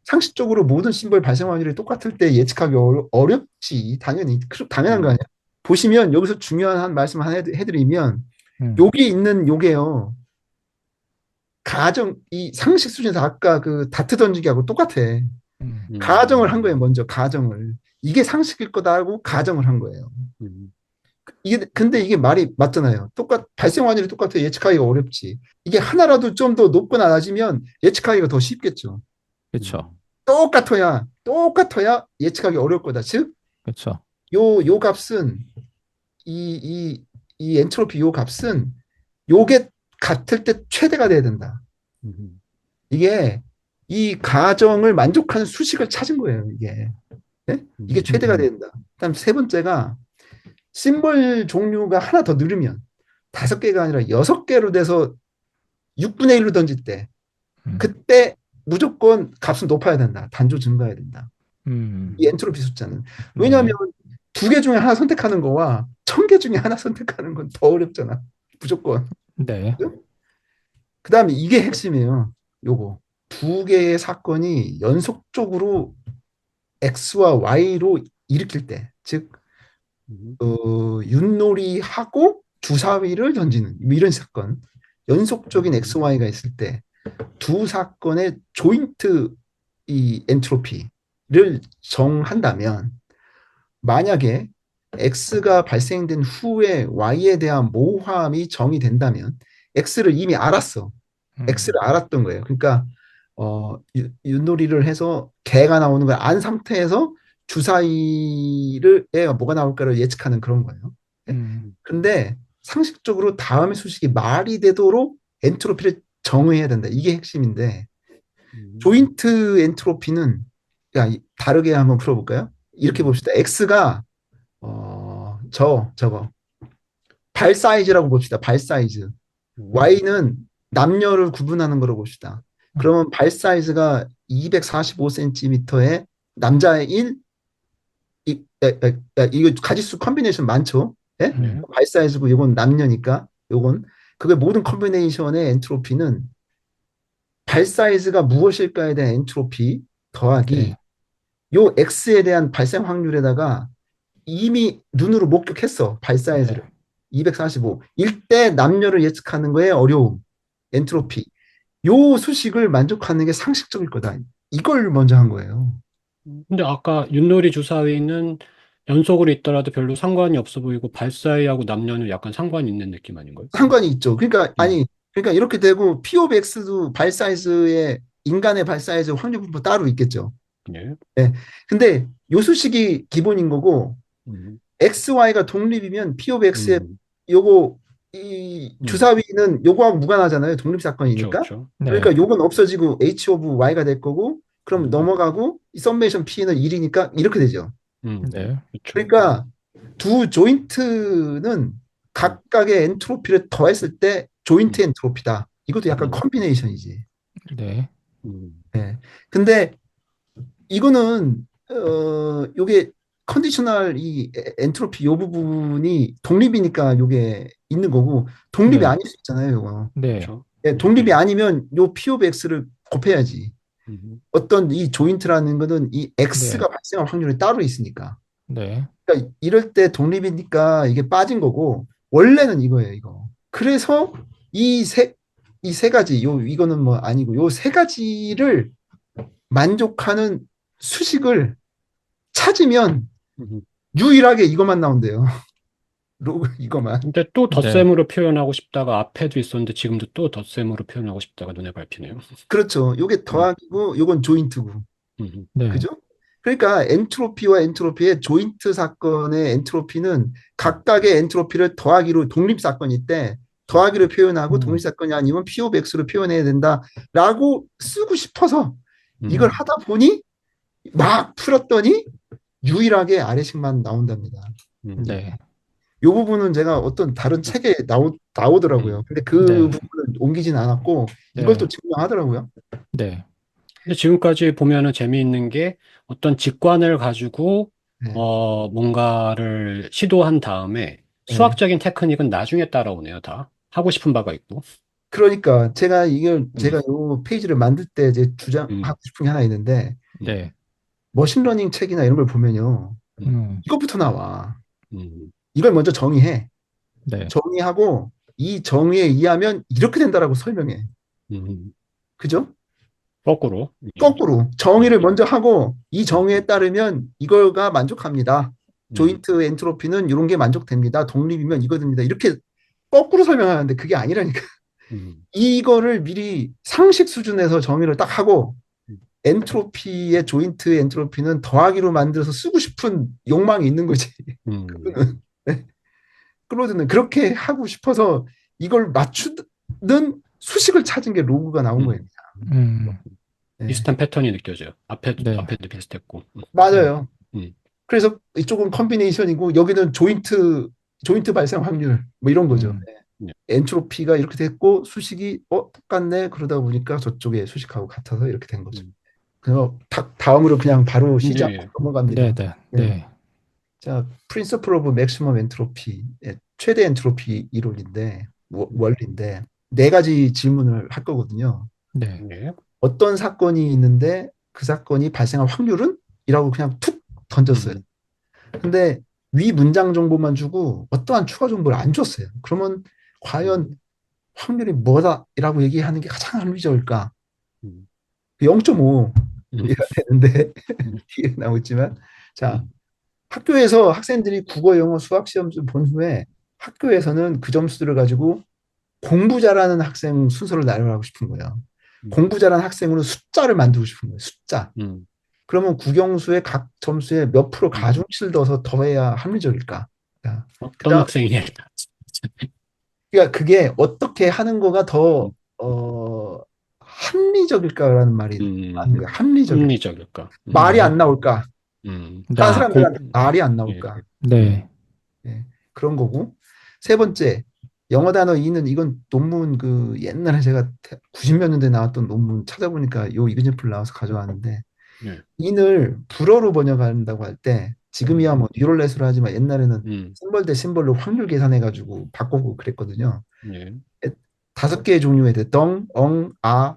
상식적으로 모든 심벌 발생 확률이 똑같을 때 예측하기 어렵지. 당연한 거 아니야. 보시면 여기서 중요한 한 말씀 하나 해드리면 여기 있는 요게요. 이 상식 수준에서 아까 그 다트 던지기하고 똑같아. 가정을 한 거예요. 먼저 가정을. 이게 상식일 거다 하고 가정을 한 거예요. 근데 이게 말이 맞잖아요. 발생 확률이 똑같아. 예측하기가 어렵지. 이게 하나라도 좀 더 높거나 낮으면 예측하기가 더 쉽겠죠. 그렇죠. 똑같아야 예측하기 어려울 거다. 즉, 그렇죠. 요 값은 이 엔트로피 요 값은 요게 같을 때 최대가 돼야 된다. 이게 이 가정을 만족하는 수식을 찾은 거예요. 이게 네? 이게 최대가 된다. 그다음 세 번째가 심벌 종류가 하나 더 늘으면 5개가 아니라 6개로 돼서 6분의 1로 던질 때 그때 무조건 값은 높아야 된다. 단조 증가해야 된다. 이 엔트로피 숫자는. 왜냐하면 2개 중에 하나 선택하는 거와 1000개 중에 하나 선택하는 건 더 어렵잖아. 무조건. 네. 그 다음에 이게 핵심이에요. 요거. 2개의 사건이 연속적으로 X와 Y로 일으킬 때, 즉, 윷놀이하고 주사위를 던지는 이런 사건. 연속적인 X, Y가 있을 때 두 사건의 조인트 이 엔트로피를 정한다면 만약에 X가 발생된 후에 Y에 대한 모함이 정의된다면 X를 이미 알았어. X를 알았던 거예요. 그러니까 윷놀이를 해서 개가 나오는 걸 안 상태에서 주사위를 애가 뭐가 나올까를 예측하는 그런 거예요. 근데 상식적으로 다음의 수식이 말이 되도록 엔트로피를 정의해야 된다. 이게 핵심인데 조인트 엔트로피는 다르게 한번 풀어볼까요? 이렇게 봅시다. X가 저거 발 사이즈라고 봅시다. 발 사이즈. Y는 남녀를 구분하는 거로 봅시다. 그러면 발 사이즈가 245cm에 남자의 1, 이거 가지수 컨비네이션 많죠? 예? 발 사이즈고 이건 남녀니까 요건 그게 모든 컨비네이션의 엔트로피는 발 사이즈가 무엇일까에 대한 엔트로피 더하기 요 X에 대한 발생 확률에다가 이미 눈으로 목격했어. 발 사이즈를. 245. 일대 남녀를 예측하는 거에 어려움. 엔트로피. 요 수식을 만족하는 게 상식적일 거다. 이걸 먼저 한 거예요. 근데 아까 윷놀이 주사위는 연속으로 있더라도 별로 상관이 없어 보이고 발사위하고 남녀는 약간 상관이 있는 느낌 아닌가요? 상관이 있죠. 그러니까 그러니까 이렇게 되고 P of X도 발 사이즈에 인간의 발 사이즈 확률 분포 따로 있겠죠. 예. 네. 근데 요 수식이 기본인 거고 X, Y가 독립이면 P of X의 요거 이 주사위는 요거하고 무관하잖아요. 독립 사건이니까. 그렇죠. 그러니까 요건 없어지고 H of Y가 될 거고 그럼 넘어가고 이 썸메이션 P는 1이니까 이렇게 되죠. 네. 그렇죠. 그러니까 두 조인트는 각각의 엔트로피를 더했을 때 조인트 엔트로피다. 이것도 약간 음. 컨비네이션이지. 네. 음. 예. 근데 이거는 요게 컨디셔널 이 엔트로피 요 부분이 독립이니까 요게 있는 거고 독립이 네. 아닐 수 있잖아요, 요거. 네. 그렇죠. 예, 독립이 아니면 요 P 오브 X를 곱해야지. 음. 어떤 이 조인트라는 거는 이 네. X가 발생할 확률이 따로 있으니까. 네. 그러니까 이럴 때 독립이니까 이게 빠진 거고 원래는 이거예요, 이거. 그래서 이 세 가지 이거는 뭐 아니고 요 세 가지를 만족하는 수식을 찾으면 음. 유일하게 이것만 나온대요. 로그 이거만. 근데 또 네. 덧셈으로 표현하고 싶다가 앞에도 있었는데 지금도 또 덧셈으로 표현하고 싶다가 눈에 밟히네요. 그렇죠. 요게 음. 더하기고 요건 조인트고. 음. 네. 그죠? 그러니까 엔트로피와 엔트로피의 조인트 사건의 엔트로피는 각각의 엔트로피를 더하기로 독립 사건일 때 더하기로 표현하고 독립 음. 사건이 아니면 P 오브 X로 표현해야 된다라고 쓰고 싶어서 이걸 음. 하다 보니 막 풀었더니 유일하게 아래식만 나온답니다. 음. 네. 요 부분은 제가 어떤 다른 책에 나오더라고요. 근데 그 네. 부분은 옮기진 않았고 이걸 또 네. 증명하더라고요. 네. 근데 지금까지 보면은 재미있는 게 어떤 직관을 가지고 네. 뭔가를 시도한 다음에 네. 수학적인 테크닉은 나중에 따라오네요, 다. 하고 싶은 바가 있고. 그러니까 제가 음. 요 페이지를 만들 때 제 음. 주장하고 싶은 게 하나 있는데 음. 네. 머신러닝 책이나 이런 걸 보면요. 음. 음. 이것부터 나와. 음. 이걸 먼저 정의해. 네. 정의하고 이 정의에 의하면 이렇게 된다라고 설명해. 음. 그죠? 거꾸로. 거꾸로 음. 정의를 먼저 하고 이 정의에 따르면 이거가 만족합니다. 음. 조인트 엔트로피는 이런 게 만족됩니다. 독립이면 이거 됩니다. 이렇게 거꾸로 설명하는데 그게 아니라니까. 음. 이거를 미리 상식 수준에서 정의를 딱 하고 음. 엔트로피의 조인트 엔트로피는 더하기로 만들어서 쓰고 싶은 욕망이 있는 거지. 음. 그거는. 네. 클로드는 그렇게 하고 싶어서 이걸 맞추는 수식을 찾은 게 로그가 나온 거예요. 음. 음. 네. 비슷한 패턴이 느껴져요. 네. 앞에도 비슷했고. 맞아요. 음. 그래서 이쪽은 컨비네이션이고 여기는 조인트 발생 확률 뭐 이런 거죠. 음. 네. 엔트로피가 이렇게 됐고 수식이 똑같네 그러다 보니까 저쪽에 수식하고 같아서 이렇게 된 거죠. 음. 그래서 다음으로 그냥 바로 시작 예. 넘어갑니다. 네. 네. 네. 네. 자, 프린서플 오브 맥시멈 엔트로피, 최대 엔트로피 이론인데 원리인데 네 가지 질문을 할 거거든요. 네. 네. 어떤 사건이 있는데 그 사건이 발생할 확률은? 이라고 그냥 툭 던졌어요. 음. 근데 위 문장 정보만 주고 어떠한 추가 정보를 안 줬어요. 그러면 과연 확률이 뭐다라고 얘기하는 게 가장 합리적일까? 음. 0.5 음. 이라 되는데 음. 뒤에 나오지만 자, 음. 학교에서 학생들이 국어, 영어, 수학 시험을 본 후에 학교에서는 그 점수들을 가지고 공부 잘하는 학생 순서를 나열하고 싶은 거예요. 음. 공부 잘하는 학생으로 숫자를 만들고 싶은 거예요. 숫자. 음. 그러면 국영수의 각 점수에 몇 프로 음. 가중치를 넣어서 더해야 합리적일까? 자, 어떤 그다음, 학생이냐. 그러니까 그게 어떻게 하는 거가 더 음. 합리적일까라는 말이 음. 맞는 거예요. 합리적일. 합리적일까? 말이 안 나올까? 다른 네. 사람들한테 말이 안 예. 나올까? 네. 예, 그런 거고. 세 번째, 영어 단어 이는 이건 논문 그 옛날에 제가 90몇 년대 나왔던 논문 찾아보니까 요 이그젠플 나와서 가져왔는데 예. 인을 불어로 번역한다고 할 때 지금이야 뭐 뉴럴넷으로 하지만 옛날에는 음. 심벌 대 심벌로 확률 계산해가지고 바꾸고 그랬거든요. 예. 다섯 개의 종류에 대해 덩, 엉, 아,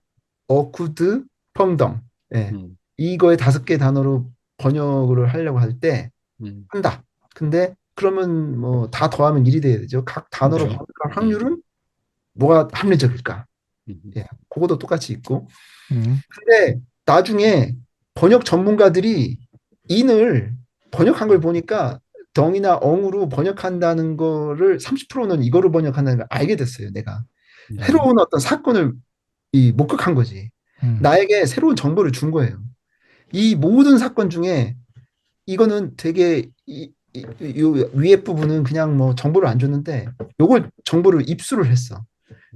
어쿠드, 펑덩. 예. 음. 이거의 다섯 개 단어로 번역을 하려고 할 때 음. 한다. 근데 그러면 뭐 다 더하면 1이 돼야 되죠. 각 단어로 그렇죠. 번역할 확률은 뭐가 합리적일까? 음. 예. 그것도 똑같이 있고. 음. 근데 나중에 번역 전문가들이 인을 번역한 걸 보니까 덩이나 엉으로 번역한다는 거를 30%는 이거로 번역한다는 걸 알게 됐어요, 내가. 네. 새로운 어떤 사건을 목격한 거지. 음. 나에게 새로운 정보를 준 거예요. 이 모든 사건 중에 이거는 되게 요 위에 부분은 그냥 뭐 정보를 안 줬는데 요걸 정보를 입수를 했어.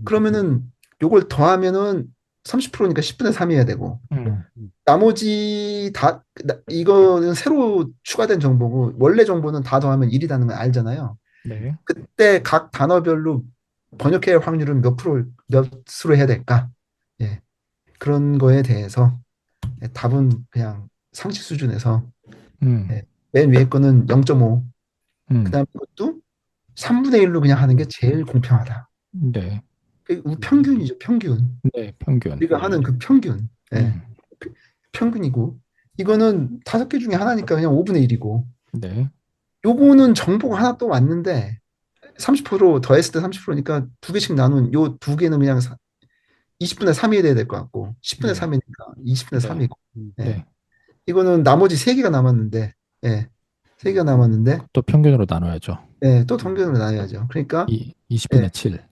그러면은 요걸 더하면은 30%니까 10분의 3이어야 되고 음. 나머지 다 이거는 새로 추가된 정보고 원래 정보는 다 더하면 1이라는 걸 알잖아요. 네. 그때 각 단어별로 번역해야 할 확률은 몇으로 해야 될까? 예, 그런 거에 대해서 답은 그냥 상식 수준에서 음. 예, 맨 위에 거는 0.5, 음. 그다음에 이것도 3분의 1로 그냥 하는 게 제일 공평하다. 네. 평균이죠, 평균. 네, 평균. 우리가 하는 그 평균. 예, 음. 평균이고 이거는 5개 중에 하나니까 그냥 5분의 1이고 네. 요거는 정보가 하나 또 왔는데 30% 더했을 때 30%니까 두 개씩 나눈 요 두 개는 그냥 20분의 3이 돼야 될 것 같고 10분의 네. 3이니까 20분의 네. 3이고 예. 네. 이거는 나머지 세 개가 남았는데 예. 세 개가 남았는데 또 평균으로 나눠야죠. 예. 또 평균으로 나눠야죠. 그러니까 20분의 7.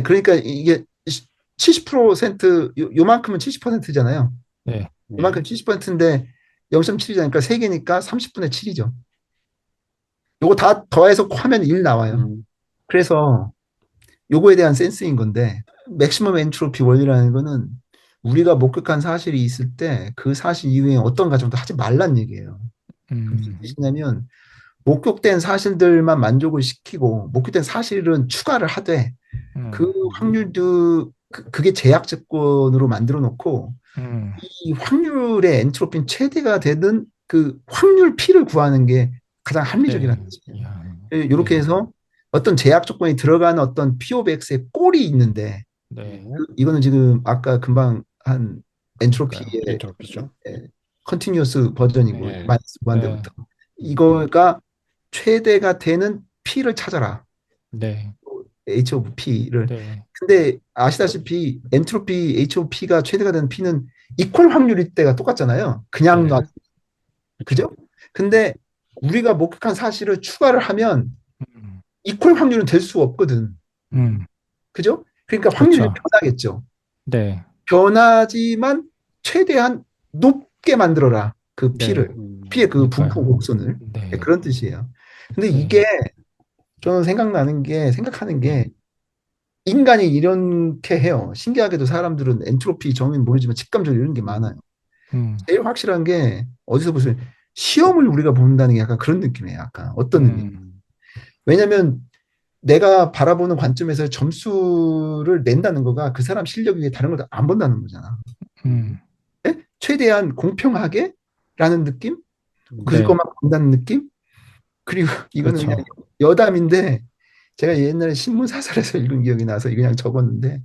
그러니까 이게 70% 요만큼은 70%잖아요. 네. 요만큼 70%인데 0.7이니까 세 개니까 30분의 7이죠. 요거 다 더해서 하면 1 나와요. 그래서 요거에 대한 센스인 건데 맥시멈 엔트로피 원리라는 거는 우리가 목격한 사실이 있을 때 그 사실 이후에 어떤 가정도 하지 말란 얘기예요. 무슨 음. 뜻이냐면 목격된 사실들만 만족을 시키고 목격된 사실은 추가를 하되 그 음. 확률도 그게 제약 조건으로 만들어 놓고 음. 이 확률의 엔트로피는 최대가 되는 그 확률 P를 구하는 게 가장 합리적이라는 네. 뜻이에요. 이야. 이렇게 네. 해서 어떤 제약 조건이 들어가는 어떤 P of X의 꼴이 있는데 네. 이거는 지금 아까 금방 한 그러니까요. 엔트로피의 엔트로피죠. 컨티뉴어스 버전이고 네. 마이너스 네. 무한대부터 이거가 최대가 되는 P를 찾아라. 네. H of P를. 네. 근데 아시다시피 엔트로피 H of P가 최대가 되는 P는 이퀄 확률일 때가 똑같잖아요. 그냥 네. 놔. 그죠? 근데 우리가 목격한 사실을 추가를 하면 음. 이퀄 확률은 될 수 없거든. 음. 그죠? 그러니까 확률이 그렇죠. 변하겠죠. 네. 변하지만 최대한 높게 만들어라. 그 네. P를. P의 그 분포 그러니까요. 곡선을. 네, 네. 그런 뜻이에요. 근데 네. 이게 저는 생각하는 게 인간이 이렇게 해요. 신기하게도 사람들은 엔트로피 정의는 모르지만 직감적으로 이런 게 많아요. 음. 제일 확실한 게 어디서 보세요. 시험을 우리가 본다는 게 약간 그런 느낌이에요. 약간 어떤 의미. 왜냐면 내가 바라보는 관점에서 점수를 낸다는 거가 그 사람 실력 위에 다른 걸 안 본다는 거잖아. 음. 네? 최대한 공평하게 라는 느낌? 네. 그것만 본다는 느낌? 그리고 이거는 그냥 그렇죠. 여담인데 제가 옛날에 신문 사설에서 읽은 기억이 나서 그냥 적었는데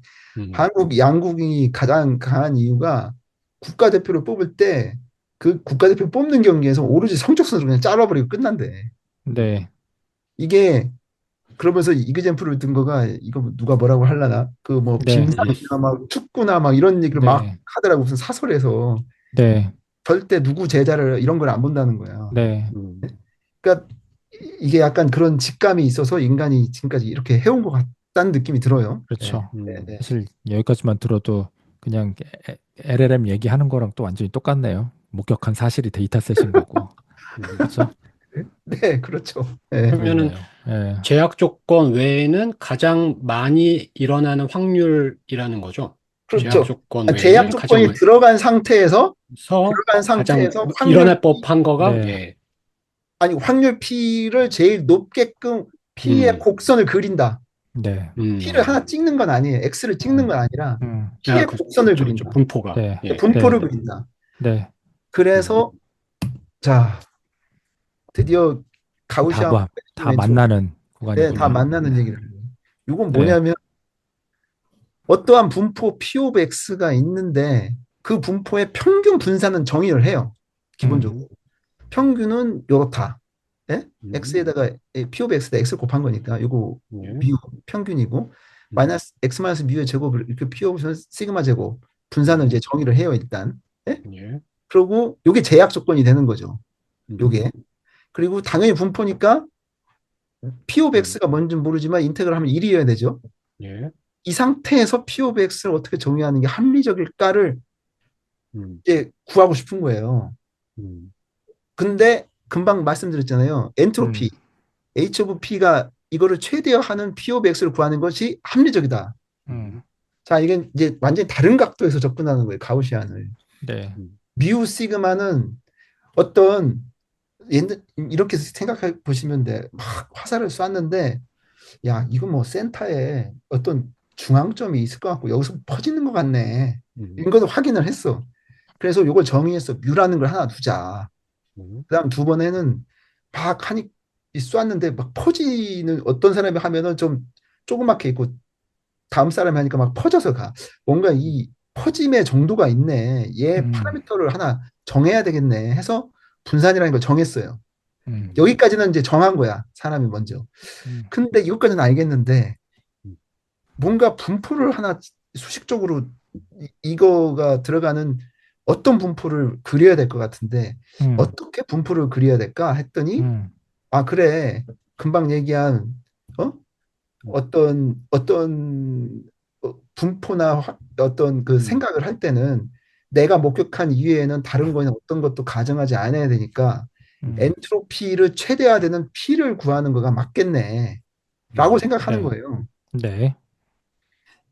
한국 양국이 가장 강한 이유가 국가대표를 뽑을 때 그 국가대표 뽑는 경기에서 오로지 성적순으로 그냥 잘라버리고 끝난대. 네. 이게 그러면서 이그젠플을 든 거가 이거 누가 뭐라고 하려나 그 뭐 네. 빙상이나 막 축구나 막 이런 얘기를 막 네. 하더라고 무슨 사설에서 네. 절대 누구 제자를 이런 걸 안 본다는 거야. 네. 그러니까 이게 약간 그런 직감이 있어서 인간이 지금까지 이렇게 해온 것 같다는 느낌이 들어요. 네, 그렇죠. 네, 네. 사실 여기까지만 들어도 그냥 LLM 얘기하는 거랑 또 완전히 똑같네요. 목격한 사실이 데이터셋인 거고. 그렇죠? 네, 그렇죠. 네. 그러면은 그렇네요. 예. 제약 조건 외에는 가장 많이 일어나는 확률이라는 거죠. 제약 그렇죠. 조건 제약 외에는 가장 조건이 많이 들어간 가장 상태에서 확률 일어날 법한 거가 네. 예. 아니 확률 P를 제일 높게끔 P의 음. 곡선을 그린다. 네. P를 하나 찍는 건 아니에요. X를 찍는 건 아니라 음. P의 곡선을 그렇죠. 그린다. 분포가. 네. 예. 분포를 네. 그린다. 네. 그래서 자 드디어 가우시안 다 멘트 만나는 네, 다 구간이군요. 만나는 얘기를 해요. 이건 네. 뭐냐면 어떠한 분포 P of X가 있는데 그 분포의 평균 분산은 정의를 해요. 기본적으로. 평균은 이렇다. 예? X에다가 P of X에다 X를 곱한 거니까 이거 예. 뮤 평균이고 마이너스 X 마이너스 뮤의 제곱을 이렇게 P of 시그마 제곱 분산을 이제 정의를 해요 일단. 예? 예. 그리고 이게 제약 조건이 되는 거죠. 요게. 그리고 당연히 분포니까 P of X가 뭔지 모르지만 인테그럴 하면 1이어야 되죠. 예. 이 상태에서 P of X를 어떻게 정의하는 게 합리적일까를 이제 구하고 싶은 거예요. 근데 금방 말씀드렸잖아요. 엔트로피, H of P가 이거를 최대화하는 P of X를 구하는 것이 합리적이다. 음. 자, 이게 이제 완전히 다른 각도에서 접근하는 거예요. 가우시안을. 네. 뮤 시그마는 어떤 이렇게 생각해 보시면 돼. 막 화살을 쐈는데 야, 이거 뭐 센터에 어떤 중앙점이 있을 것 같고 여기서 퍼지는 것 같네. 이런 것도 확인을 했어. 그래서 이걸 정의했어. 뮤라는 걸 하나 두자. 그다음 두 번에는 막 하니 쐈는데 막 퍼지는 어떤 사람이 하면은 좀 조그맣게 있고 다음 사람이 하니까 막 퍼져서 가. 뭔가 이 퍼짐의 정도가 있네. 얘 음, 파라미터를 하나 정해야 되겠네 해서 분산이라는 걸 정했어요. 음, 여기까지는 이제 정한 거야. 사람이 먼저. 음, 근데 이것까지는 알겠는데 뭔가 분포를 하나 수식적으로 이거가 들어가는 어떤 분포를 그려야 될 것 같은데 음, 어떻게 분포를 그려야 될까 했더니 음, 아 그래 금방 얘기한 어? 어떤 분포나 어떤 그 생각을 할 때는 내가 목격한 이외에는 다른 거는 어떤 것도 가정하지 않아야 되니까 음. 엔트로피를 최대화되는 P를 구하는 거가 맞겠네 라고 생각하는 네. 거예요. 네.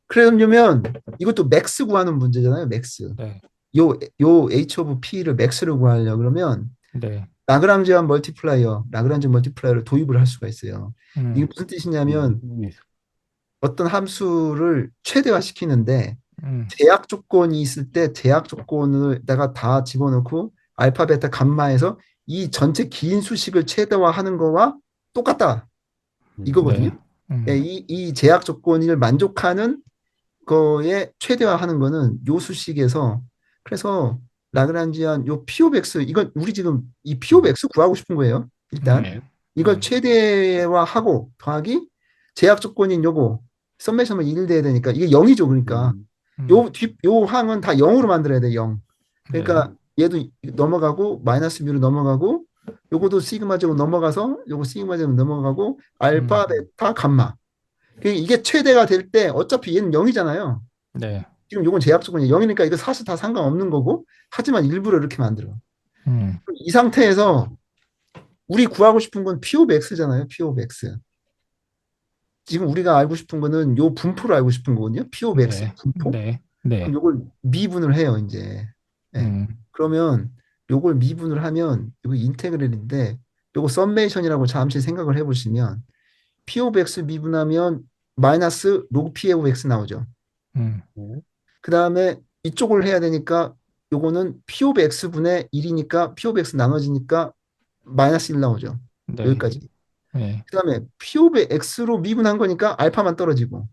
그러려면 이것도 맥스 구하는 문제잖아요. 맥스. 네. 요 H of P를 맥스를 구하려 그러면 네. 라그란지 멀티플라이어를 도입을 할 수가 있어요. 이게 음, 무슨 뜻이냐면 어떤 함수를 최대화시키는데 음, 제약 조건이 있을 때 제약 조건을 내가 다 집어넣고 알파, 베타, 감마에서 이 전체 긴 수식을 최대화하는 거와 똑같다. 이거거든요. 네. 예, 이 제약 조건을 만족하는 거에 최대화하는 거는 요 수식에서 그래서 라그란지안 요 P of X 이건 우리 지금 이 P of X 구하고 싶은 거예요. 일단 네. 이걸 최대화하고 더하기 제약 조건인 요거 썸메이션은 1 돼야 되니까 이게 0이죠. 그러니까 음, 요 항은 다 0으로 만들어야 돼. 0. 네. 그러니까 얘도 넘어가고 마이너스 뮤로 넘어가고 요거도 시그마 제곱 넘어가서 요거 시그마 제곱 넘어가고 음, 알파 베타 감마 이게 최대가 될 때 어차피 얘는 0이잖아요. 네. 지금 요건 제약 조건이 0이니까 이거 사실 다 상관없는 거고 하지만 일부러 이렇게 만들어. 음, 이 상태에서 우리 구하고 싶은 건 P of X잖아요. P of X. 지금 우리가 알고 싶은 거는 요 분포를 알고 싶은 거거든요. P of X의 네. 분포. 네. 그럼 네. 요걸 미분을 해요, 이제. 예. 음, 그러면 요걸 미분을 하면 요거 인테그럴인데 요거 썸메이션이라고 잠시 생각을 해보시면 P of X 미분하면 마이너스 로그 P of X 나오죠. 음, 그 다음에 이쪽을 해야 되니까 요거는 P of X분의 1이니까 P of X 나눠지니까 마이너스 1 나오죠. 네. 여기까지. 네. 그 다음에 P of X로 미분한 거니까 알파만 떨어지고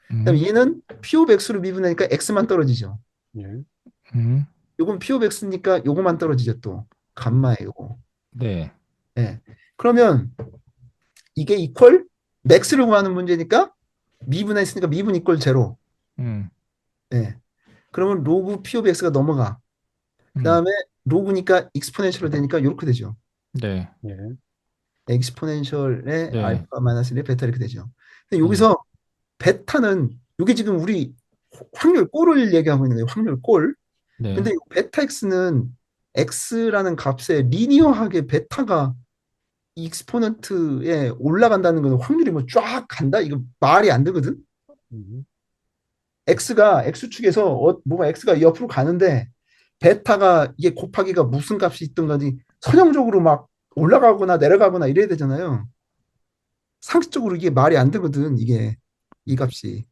그다음에 음, 얘는 P of X로 미분하니까 X만 떨어지죠. 음, 요건 P of X니까 요거만 떨어지죠 또. 감마에 요거. 네. 예. 그러면 이게 이퀄 맥스를 구하는 문제니까 미분했으니까 미분 이퀄 제로. 음, 예. 그러면 로그 P of X가 넘어가. 그 음, 다음에 로그니까 익스포넨셜로 되니까 이렇게 되죠. 네. 익스포넨셜의 네. 알파 마이너스 1의 베타 이렇게 되죠. 근데 네. 여기서 베타는 이게 지금 우리 확률 꼴을 얘기하고 있는 거예요. 확률 꼴. 근데 네. 이 베타 x는 x라는 값에 리니어하게 베타가 익스포넌트에 올라간다는 건 확률이 뭐 쫙 간다? 이거 말이 안 되거든. x가 x축에서 뭐가 x가 옆으로 가는데 베타가 이게 곱하기가 무슨 값이 있든 간에 선형적으로 막 올라가거나 내려가거나 이래야 되잖아요. 상식적으로 이게 말이 안 되거든. 이게 이 값이.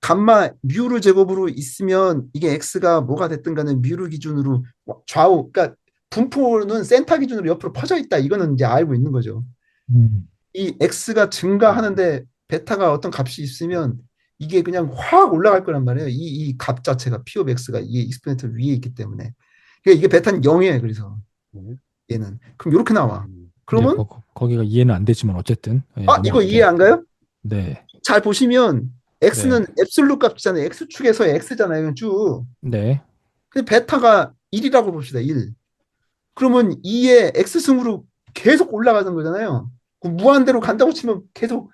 감마 뮤를 제곱으로 있으면 이게 x가 뭐가 됐든 간에 뮤를 기준으로 좌우 그러니까 분포는 센터 기준으로 옆으로 퍼져 있다. 이거는 이제 알고 있는 거죠. 음, 이 x가 증가하는데 베타가 어떤 값이 있으면 이게 그냥 확 올라갈 거란 말이에요. 이 값 자체가 P of x가 이게 익스포넨트 위에 있기 때문에. 그러니까 이게 베타는 0이에요. 그래서 얘는. 그럼 이렇게 나와. 네. 그러면 거기가 이해는 안 되지만 어쨌든 예, 아 이거 이해 넘어갈게요. 안 가요? 네. 잘 보시면 네. x는 앱솔루트 값이잖아요. x축에서의 x잖아요. 쭉. 네. 근데 베타가 1이라고 봅시다. 1. 그러면 2의 x승으로 계속 올라가는 거잖아요. 무한대로 간다고 치면 계속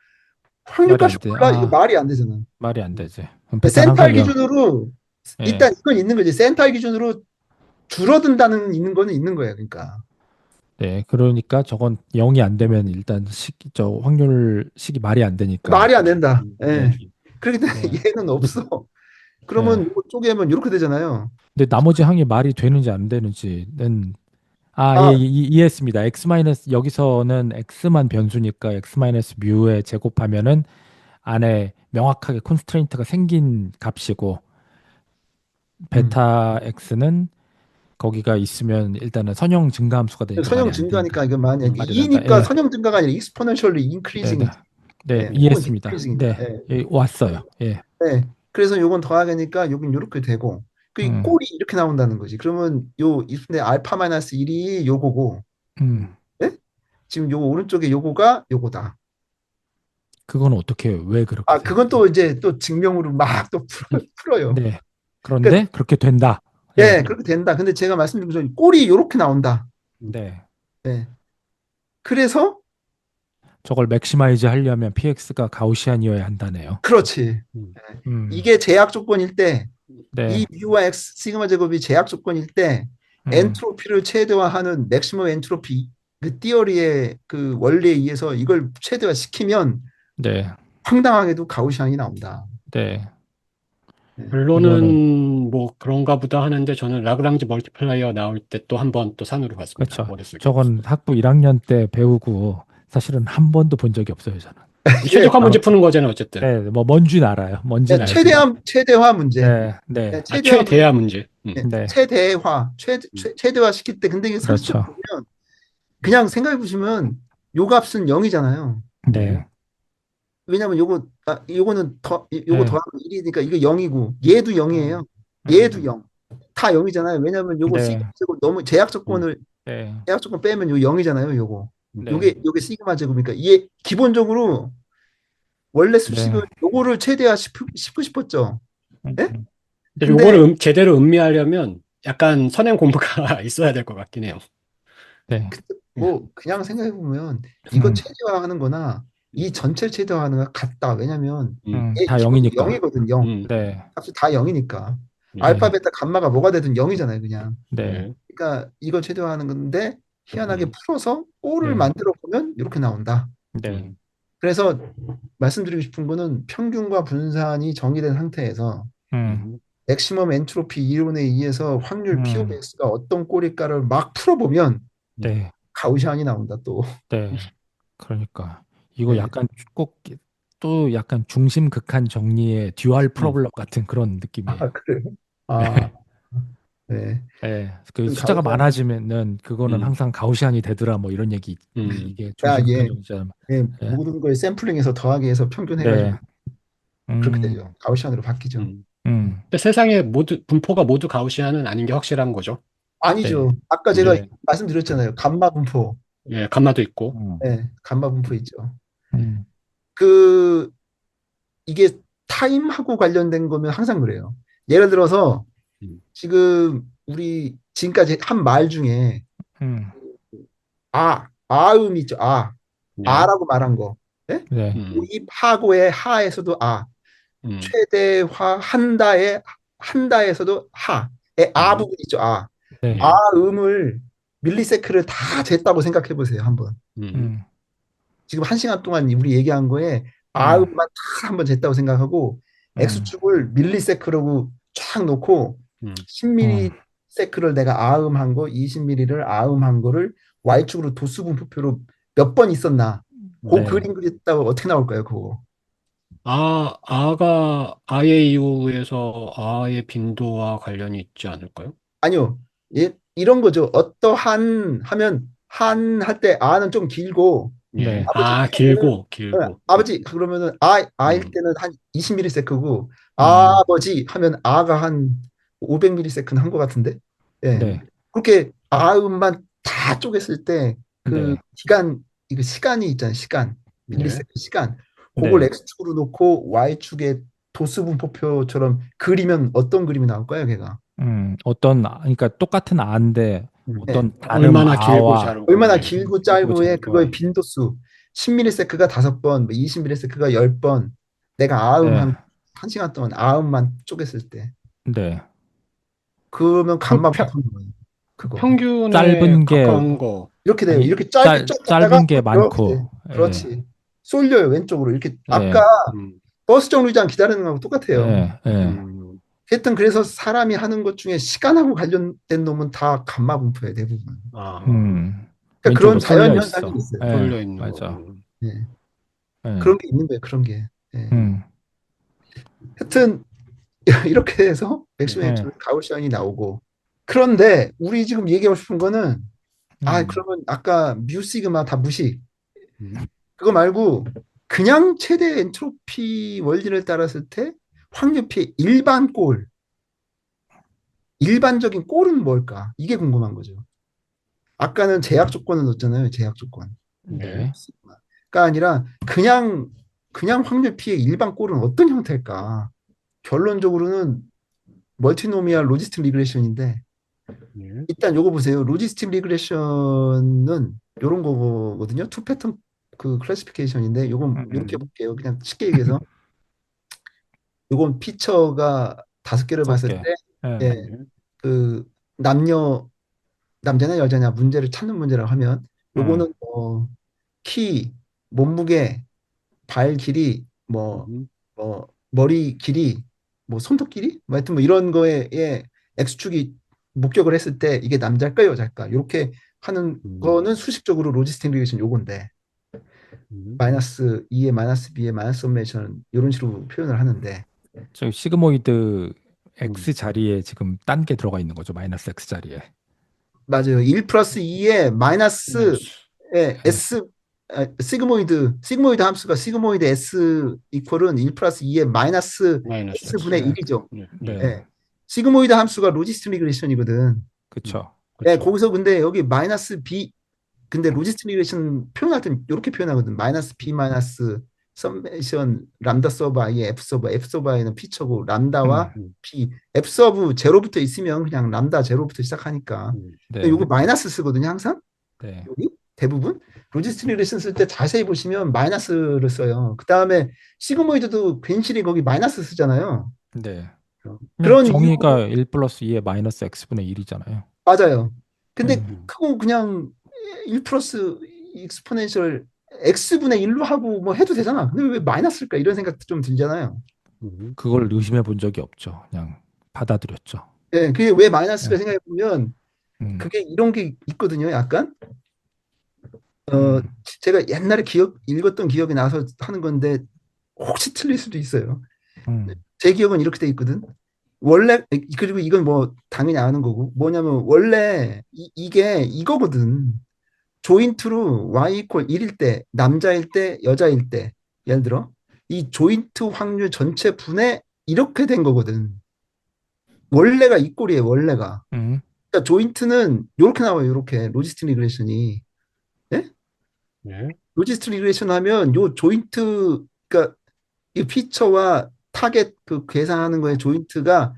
말이 확률값이 안 돼. 올라? 이거 아, 말이 안 되잖아. 말이 안 되지. 그럼 베타는 센터 항상 영. 기준으로 예. 일단 이건 있는 거지. 센터 기준으로 줄어든다는 있는 거는 있는 거예요. 그러니까 네. 그러니까 저건 0이 안 되면 일단 저 확률식이 말이 안 되니까. 말이 안 된다. 예. 네. 그런데 네. 얘는 없어. 그러면 네. 이거 쪼개면 이렇게 되잖아요. 근데 나머지 항이 말이 되는지 안 되는지는 예, 아, 이해했습니다. x 마이너스 여기서는 x만 변수니까 x 마이너스 뮤에 제곱하면은 안에 명확하게 콘스트레인트가 생긴 값이고 음. 베타 x는 거기가 있으면 일단은 선형 증가함수가 되니까 말이 선형 안 된다. 증가니까 이거 만약에 음. 말이 된다. 2니까 예. 선형 증가가 아니라 exponentially 네, 네. increasing이죠. 네, 예, 혹은 이해했습니다. decreasing이다. 네. 예. 예, 왔어요. 예. 네. 그래서 요건 더하기니까 여긴 이렇게 되고 그 음. 꼴이 이렇게 나온다는 거지. 그러면 요 근데 알파 마이너스 1이 요거고 음. 예? 지금 요거 오른쪽에 요거가 요거다. 그건 어떻게 왜 그렇게 아, 돼요? 그건 또 이제 또 증명으로 막 또 풀어요. 네. 그러니까 그런데 그렇게 된다. 예. 예, 그렇게 된다. 근데 제가 말씀드린 것처럼 꼴이 요렇게 나온다. 네. 예. 그래서 저걸 맥시마이즈 하려면 PX가 가우시안이어야 한다네요. 그렇지. 음. 음. 이게 제약 조건일 때 이 네. 뮤와 x 시그마 제곱이 제약 조건일 때 음. 엔트로피를 최대화하는 맥시멈 엔트로피 그 티어리의 그 원리에 의해서 이걸 최대화 시키면 네. 황당하게도 가우시안이 나온다. 네. 네. 이거는 결론은 뭐 그런가 보다 하는데 저는 라그랑지 멀티플라이어 나올 때 또 한 번 또 산으로 갔습니다. 그렇죠. 머릿속에. 저건 학부 1학년 때 배우고 사실은 한 번도 본 적이 없어요, 저는. 이게 최적화 문제 푸는 거잖아요, 어쨌든. 네, 뭐 뭔지는 알아요. 뭔지는 알지만. 최대화 문제. 네, 네, 네, 아, 최대화 문제. 최대야 문제. 네, 네. 최대화 시킬 때 근데 이게 그렇죠. 상식적으로 보면 그냥 생각해 보시면 요 값은 0이잖아요. 네, 왜냐면 요거는 요거 네, 더하면 1이니까 이거 0이고 얘도 0이에요. 얘도 음, 0. 다 0이잖아요. 왜냐면 요거 네, 시그마 제곱 너무 제약 음, 조건을 네, 제약 조건 빼면 요 0이잖아요. 요거. 네, 요게 시그마 제곱이니까 얘 기본적으로 원래 수식은 네. 요거를 최대화 시키고 싶었죠. 예? 음, 근데 근데 요거를 제대로 음미하려면 약간 선행 공부가 있어야 될 것 같긴 해요. 네, 뭐 그냥 생각해 보면 이거 음, 최대화하는 거나 이 전체를 최대화하는 거가 같다. 왜냐면 얘 다 기본적으로 0이니까. 0이거든. 0. 음, 네, 값이 다 0이니까. 알파, 네, 베타, 감마가 뭐가 되든 0이잖아요, 그냥. 네, 네. 그러니까 이걸 최대화하는 건데 희한하게 음, 풀어서 O를 네, 만들어 보면 이렇게 나온다. 네, 음, 그래서 말씀드리고 싶은 거는 평균과 분산이 정의된 상태에서 음, 음, 맥시멈 엔트로피 이론에 의해서 확률 P of 음, X가 어떤 꼴일까를 막 풀어보면 음. 네, 가우시안이 나온다 또. 네. 그러니까 이거 네. 약간 꼭 또 약간 중심 극한 정리의 듀얼 음. 프로블럼 같은 그런 느낌이에요. 아, 그래요? 아, 네. 네, 그 숫자가 가우시안. 많아지면은 그거는 음, 항상 가우시안이 되더라 뭐 이런 얘기 음. 이게 야, 중심 극한 얘, 정리잖아요. 얘 네, 모든 걸 샘플링해서 더하기 해서 평균해가지고 네, 그렇게 되죠. 음, 가우시안으로 바뀌죠. 음. 음, 근데 세상에 분포가 모두 가우시안은 아닌 게 확실한 거죠. 아니죠. 네, 아까 제가 네, 말씀드렸잖아요. 감마 분포. 예, 감마도 있고. 음, 네, 감마 분포 있죠. 음, 그 이게 타임하고 관련된 거면 항상 그래요. 예를 들어서 음, 지금 우리 지금까지 한 말 중에 음, 아음 있죠. 네. 아라고 말한 거. 네? 네, 음, 도입하고의 하에서도 음, 최대화 한다에서도 하의 음, 부분 있죠. 네, 예, 음을 밀리세크를 다 쟀다고 생각해 보세요. 한번. 음, 음, 지금 1시간 동안 우리 얘기한 거에 음, 음만 다 한번 쟀다고 생각하고 음, X축을 밀리세크라고 쫙 놓고 음, 10ms를 내가 한 거, 20ml를 한 거를 Y축으로 도수분포표로 몇 번 있었나. 그 네. 그림 그렸다고 어떻게 나올까요, 그거? 아가 아의 이유에서 아의 빈도와 관련이 있지 않을까요? 아니요. 이런 거죠. 어떠한 하면 한 할 때 아는 좀 길고 예. 네, 아, 그러면은 길고. 아버지 그러면은 아일 음, 때는 한 20ms고 음, 아버지 하면 아가 한 500ms는 한 것 같은데. 예. 네, 그렇게 아음만 다 쪼갰을 때 그 네, 기간 이거 시간이 있잖아요. 시간. 네. 밀리세컨 시간. 그걸 네. X축으로 놓고 Y축에 도수분포표처럼 그리면 어떤 그림이 나올까요, 걔가? 그러니까 똑같은 아인데 예. 어떤 단음 얼마나 길고 아와 자르고, 얼마나 예. 길고 길고 짧고의 그거의 짧고, 빈도수 10ms가 5번, 20ms가 10번 내가 네, 한 시간 동안 아음만 쪼갰을 때 네. 그러면 평, 감마 평, 붙는 거예요. 그거. 평균에 짧은 게 가까운 거. 이렇게 돼요. 아니 이렇게 짧게 쫙 가다가 짧은 게 이렇게 돼. 많고, 예, 그렇지. 쏠려요, 왼쪽으로. 이렇게 아까 예, 음. 버스 정류장 기다리는 거하고 똑같아요. 예, 예. 하여튼 그래서 사람이 하는 것 중에 시간하고 관련된 놈은 다 감마분포예요, 대부분. 아, 그러니까 왼쪽으로 그런 자연 쏠려 현상이 있어. 있어요. 예, 돌려 있는 맞아. 거. 예. 예. 그런 게 있는 거예요, 그런 게. 예. 음, 하여튼 이렇게 해서 맥시멈 예. 가우시안이 나오고. 그런데 우리 지금 얘기하고 싶은 거는 음, 그러면 아까 뮤 시그마 다 무시. 음. 그거 말고 그냥 최대 엔트로피 원리를 따랐을 때 확률피 일반적인 꼴은 뭘까? 이게 궁금한 거죠. 아까는 제약 조건을 넣었잖아요. 제약 조건. 네. 네. 가 아니라 그냥 확률피의 일반 꼴은 어떤 형태일까? 결론적으로는 멀티노미얼 로지스틱 리그레션인데 네. 일단 요거 보세요. 로지스틱 리그레션은 요런 거거든요. 투 패턴 그 클래시피케이션인데 요건 이렇게 음, 볼게요. 그냥 쉽게 얘기해서 요건 피처가 5개를 다섯 봤을 개. 때 예. 예, 그 남자냐 여자냐 문제를 찾는 문제라고 하면 음, 요거는 키, 몸무게, 발 길이, 머리 길이, 손톱 길이, 하여튼 이런 거에 X축이 목격을 했을 때 이게 남자일까 여자일까 이렇게 하는 거는 수식적으로 로지스틱 리그레이션 요건데 마이너스 2에 마이너스 B에 마이너스 서메이션 이런 식으로 표현을 하는데 저기 시그모이드 X 자리에 지금 딴 게 들어가 있는 거죠. 마이너스 X 자리에. 맞아요. 1 플러스 2에 마이너스 예. S 시그모이드 함수가 시그모이드 S 이퀄은 1 플러스 2에 마이너스 마이너스 S분의 X. 1이죠. 네. 네. 예. 시그모이드 함수가 로지스틱 리그레이션이거든. 그쵸. 예, 그렇죠. 거기서 근데 여기 마이너스 B 근데 로지스틱 리그레이션 표현할 땐 이렇게 표현하거든. 마이너스 B 마이너스 서메이션 람다 서브 I의 F 서브 I는 피처고 람다와 음. B F 서브 제로부터 있으면 그냥 람다 제로부터 시작하니까. 근데 네. 요거 마이너스 쓰거든요, 항상. 네. 여기 대부분 로지스틱 리그레이션 쓸 때 자세히 보시면 마이너스를 써요. 그 다음에 시그모이드도 괜시리 거기 마이너스 쓰잖아요. 네. 그냥 그런 이유 정의가 1 플러스 2의 마이너스 X분의 1이잖아요. 맞아요. 근데 음. 그거 그냥 1 플러스 익스포넨셜 x분의 1로 하고 해도 되잖아. 근데 왜 마이너스일까? 이런 생각도 좀 들잖아요. 그걸 의심해 본 적이 없죠. 그냥 받아들였죠. 예, 그게 왜 마이너스가 네. 생각해 보면 음, 그게 이런 게 있거든요. 약간 음, 제가 옛날에 읽었던 기억이 나서 하는 건데 혹시 틀릴 수도 있어요. 음, 제 기억은 이렇게 돼 있거든. 원래 그리고 이건 당연히 아는 거고 뭐냐면 원래 이게 이거거든. 조인트로 y 이퀄 1일 때 남자일 때 여자일 때 예를 들어 이 조인트 확률 전체 분의 이렇게 된 거거든. 원래가 이 꼴이에요. 원래가. 음, 그러니까 조인트는 이렇게 나와요. 이렇게 로지스틱 리그레이션이. 예? 네. 로지스틱 리그레이션 하면 요 조인트 그러니까 이 피처와 타겟 그 계산하는 거에 조인트가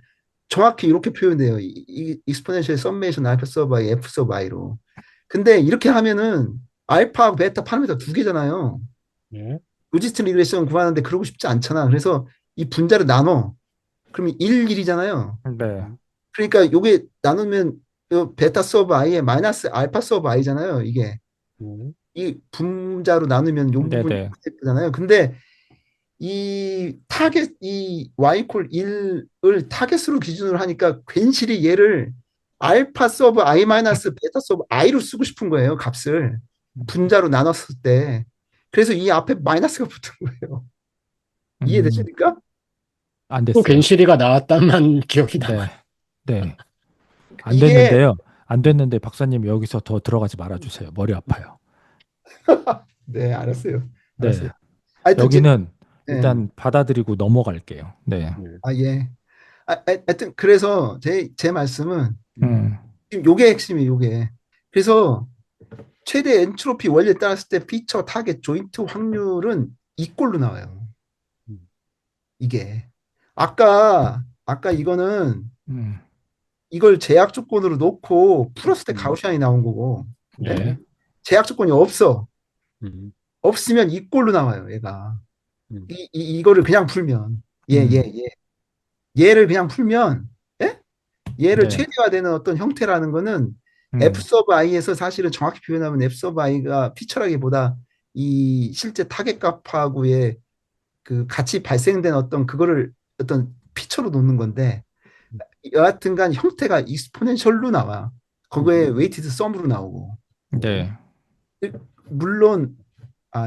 정확히 이렇게 표현돼요. 이 익스포넨셜 썸메이션 알파 서브 i f 서브 i로. 근데 이렇게 하면은 알파, 베타 파라미터 2개잖아요. 네. 로지스틱 리그레이션 구하는데 그러고 싶지 않잖아. 그래서 이 분자를 나눠. 그러면 1, 1이잖아요. 네, 그러니까 요게 나누면 요 베타 서브 i에 마이너스 알파 서브 i잖아요. 이게. 이 분자로 나누면 요 네, 부분이 네, 되잖아요. 근데 이 타겟 이 y 콜 1을 타겟으로 기준으로 하니까 괜시리 얘를 알파 서브 i 마이너스 베타 서브 i로 쓰고 싶은 거예요. 값을 분자로 나눴을 때. 그래서 이 앞에 마이너스가 붙은 거예요. 음, 이해되십니까? 안 또 됐어요. 괜시리가 나왔다만 기억이 남아요. 네, 네, 안 이게 됐는데요. 안 됐는데 박사님 여기서 더 들어가지 말아주세요. 머리 아파요. 네, 알았어요. 알았어요. 네, 하여튼 여기는 예. 일단 받아들이고 넘어갈게요. 네, 예. 하여튼 그래서 제 말씀은 음, 지금 요게 핵심이에요. 요게. 그래서 최대 엔트로피 원리에 따랐을 때 피처 타겟 조인트 확률은 이꼴로 나와요. 이게 아까 이거는 음, 이걸 제약 조건으로 놓고 풀었을 때 가우시안이 나온 거고 예? 네, 제약 조건이 없으면 이꼴로 나와요. 얘가 이거를 그냥 풀면 음, 얘를 그냥 풀면 예? 얘를 네, 최대화되는 어떤 형태라는 거는 F 음, 서브 i에서 사실은 정확히 표현하면 F 서브 i가 피처라기보다 이 실제 타겟 값하고의 그 같이 발생된 어떤 그거를 어떤 피처로 놓는 건데 여하튼간 형태가 익스포넨셜로 나와. 거기에 웨이티드 썸으로 나오고. 네. 물론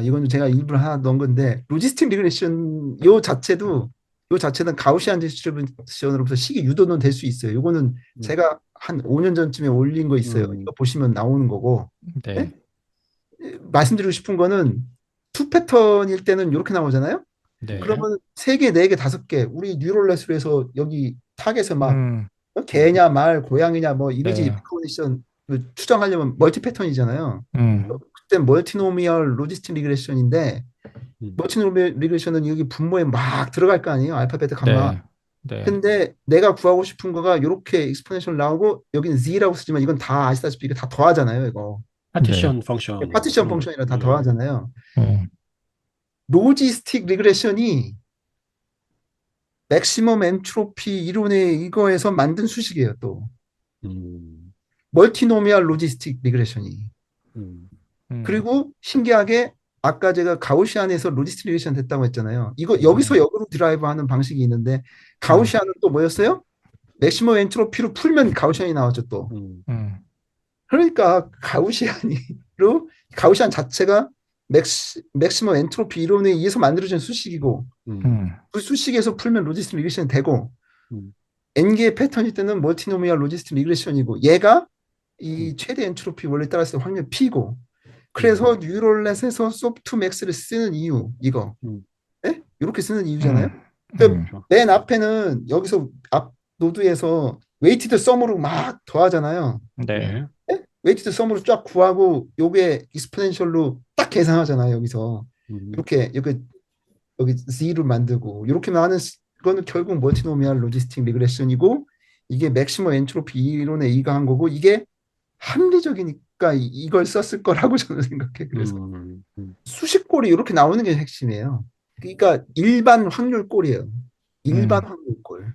이건 제가 일부러 하나 넣은 건데 로지스틱 리그레션 요 자체는 가우시안 디스트리뷰션으로부터 식이 유도는 될 수 있어요. 요거는 제가 한 5년 전쯤에 올린 거 있어요. 이거 보시면 나오는 거고. 네. 말씀드리고 싶은 거는 투 패턴일 때는 이렇게 나오잖아요. 네. 그러면 3개, 4개, 5개 우리 뉴럴넷으로 해서 여기 탁에서 막 음. 개냐 말 고양이냐 뭐 이미지 네. 리코그니션 추정하려면 멀티 패턴이잖아요. 음. 그때 멀티노미얼 로지스틱 리그레션인데 멀티노미얼 리그레션은 여기 분모에 막 들어갈 거 아니에요. 알파, 베타, 감마. 네. 네. 근데 내가 구하고 싶은 거가 이렇게 익스포넨셜 나오고 여기는 z라고 쓰지만 이건 다 아시다시피 이거 다 더하잖아요. 이거 파티션 펑션. 파티션 펑션이라 다 더하잖아요. 음. 로지스틱 리그레션이 맥시멈 엔트로피 이론의 이거에서 만든 수식이에요. 또 멀티노미얼 로지스틱 리그레션이. 그리고 신기하게 아까 제가 가우시안에서 로지스틱 리그레션 됐다고 했잖아요. 이거 여기서 역으로 드라이브하는 방식이 있는데 가우시안은 또 뭐였어요? 맥시멈 엔트로피로 풀면 가우시안이 나왔죠 또. 그러니까 가우시안 자체가 맥시멈 엔트로피 이론에 의해서 만들어진 수식이고 그 수식에서 풀면 로지스틱 리그레션이 되고 n개의 패턴일 때는 멀티노미얼 로지스틱 리그레션이고 얘가 이 최대 엔트로피 원리 따랐을 때 확률 P고 그래서 뉴럴넷에서 소프트맥스를 쓰는 이유 이거 이렇게 쓰는 이유잖아요. 그러니까 맨 앞에는 여기서 앞 노드에서 웨이티드 썸으로 막 더하잖아요. 네. 웨이티드 썸으로 쫙 구하고 요게 익스포넨셜로 딱 계산하잖아요. 여기서 이렇게 여기 Z를 만들고 이렇게 나오는 그거는 결국 멀티노미얼 로지스틱 리그레션이고 이게 맥시멈 엔트로피 이론에 의거한 거고 이게 합리적이니까 이걸 썼을 거라고 저는 생각해. 그래서 수식꼴이 이렇게 나오는 게 핵심이에요. 그러니까 일반 확률꼴이에요. 일반 확률꼴.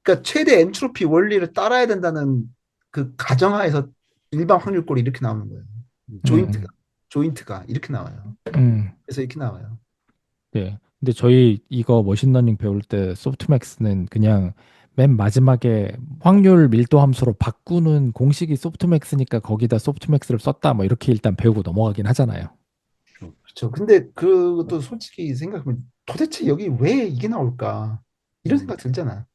그러니까 최대 엔트로피 원리를 따라야 된다는 그 가정하에서 일반 확률꼴이 이렇게 나오는 거예요. 조인트가 이렇게 나와요. 그래서 이렇게 나와요. 네. 근데 저희 이거 머신러닝 배울 때 소프트맥스는 그냥 맨 마지막에 확률 밀도 함수로 바꾸는 공식이 소프트맥스니까 거기다 소프트맥스를 썼다 뭐 이렇게 일단 배우고 넘어가긴 하잖아요. 그렇죠. 근데 그것도 솔직히 생각하면 도대체 여기 왜 이게 나올까? 이런 생각 들잖아.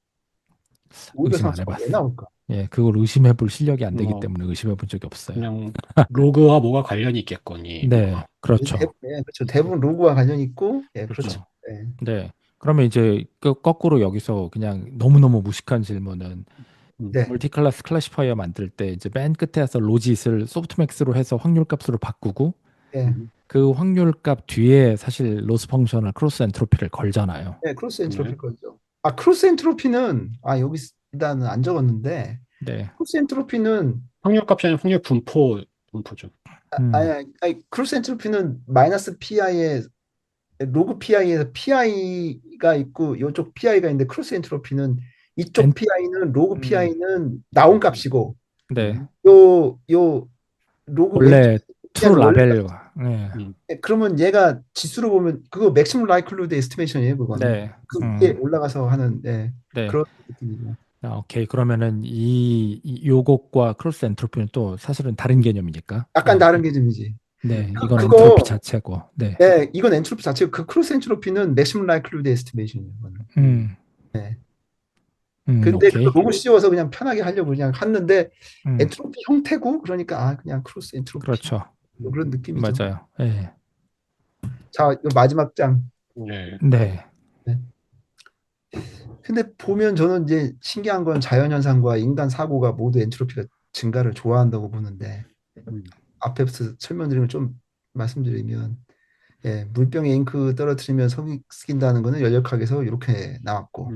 의심 안 왜 해봤어요. 나올까? 예, 그걸 의심해볼 실력이 안 되기 때문에 의심해본 적이 없어요. 그냥 로그와 뭐가 관련이 있겠거니. 네, 그렇죠. 그렇죠. 대부분 로그와 관련이 있고, 그렇죠. 그렇죠. 네. 그러면 이제 거꾸로 여기서 그냥 너무너무 무식한 질문은 멀티클래스 클래시파이어 만들 때 이제 맨 끝에서 로짓을 소프트맥스로 해서 확률값으로 바꾸고 그 확률값 뒤에 사실 로스 펑션을 크로스 엔트로피를 걸잖아요. 네, 크로스 엔트로피 걸죠. 크로스 엔트로피는 여기 일단은 안 적었는데 크로스 엔트로피는 확률값이 아니라 확률 분포죠. 아니 크로스 엔트로피는 마이너스 PI에 로그 PI에서 PI가 있고 이쪽 PI가 있는데 크로스 엔트로피는 이쪽 PI는 로그 PI는 나온 값이고 요 로그 원래 트루 라벨과 그러면 얘가 지수로 보면 그거 맥시멈 라이클리후드 에스티메이션이에요. 그거는 그게 올라가서 하는 그런 느낌이고. 오케이. 그러면은 요것과 크로스 엔트로피는 또 사실은 다른 개념이니까. 약간 다른 개념이지. 네, 이건 엔트로피 자체고. 네, 이건 엔트로피 자체고 그 크로스 엔트로피는 맥시멈 라이클리후드 에스티메이션이에요. 네. 근데 그 로고 씌워서 그냥 편하게 하려고 그냥 했는데 엔트로피 형태고 그러니까 그냥 크로스 엔트로피. 그렇죠. 그런 느낌이죠. 맞아요. 네. 자, 이 마지막 장. 네. 근데 보면 저는 이제 신기한 건 자연현상과 인간 사고가 모두 엔트로피가 증가를 좋아한다고 보는데 앞에서 설명드리면 좀 말씀드리면 물병에 잉크 떨어뜨리면 석이 쓰긴다는 거는 연력학에서 이렇게 나왔고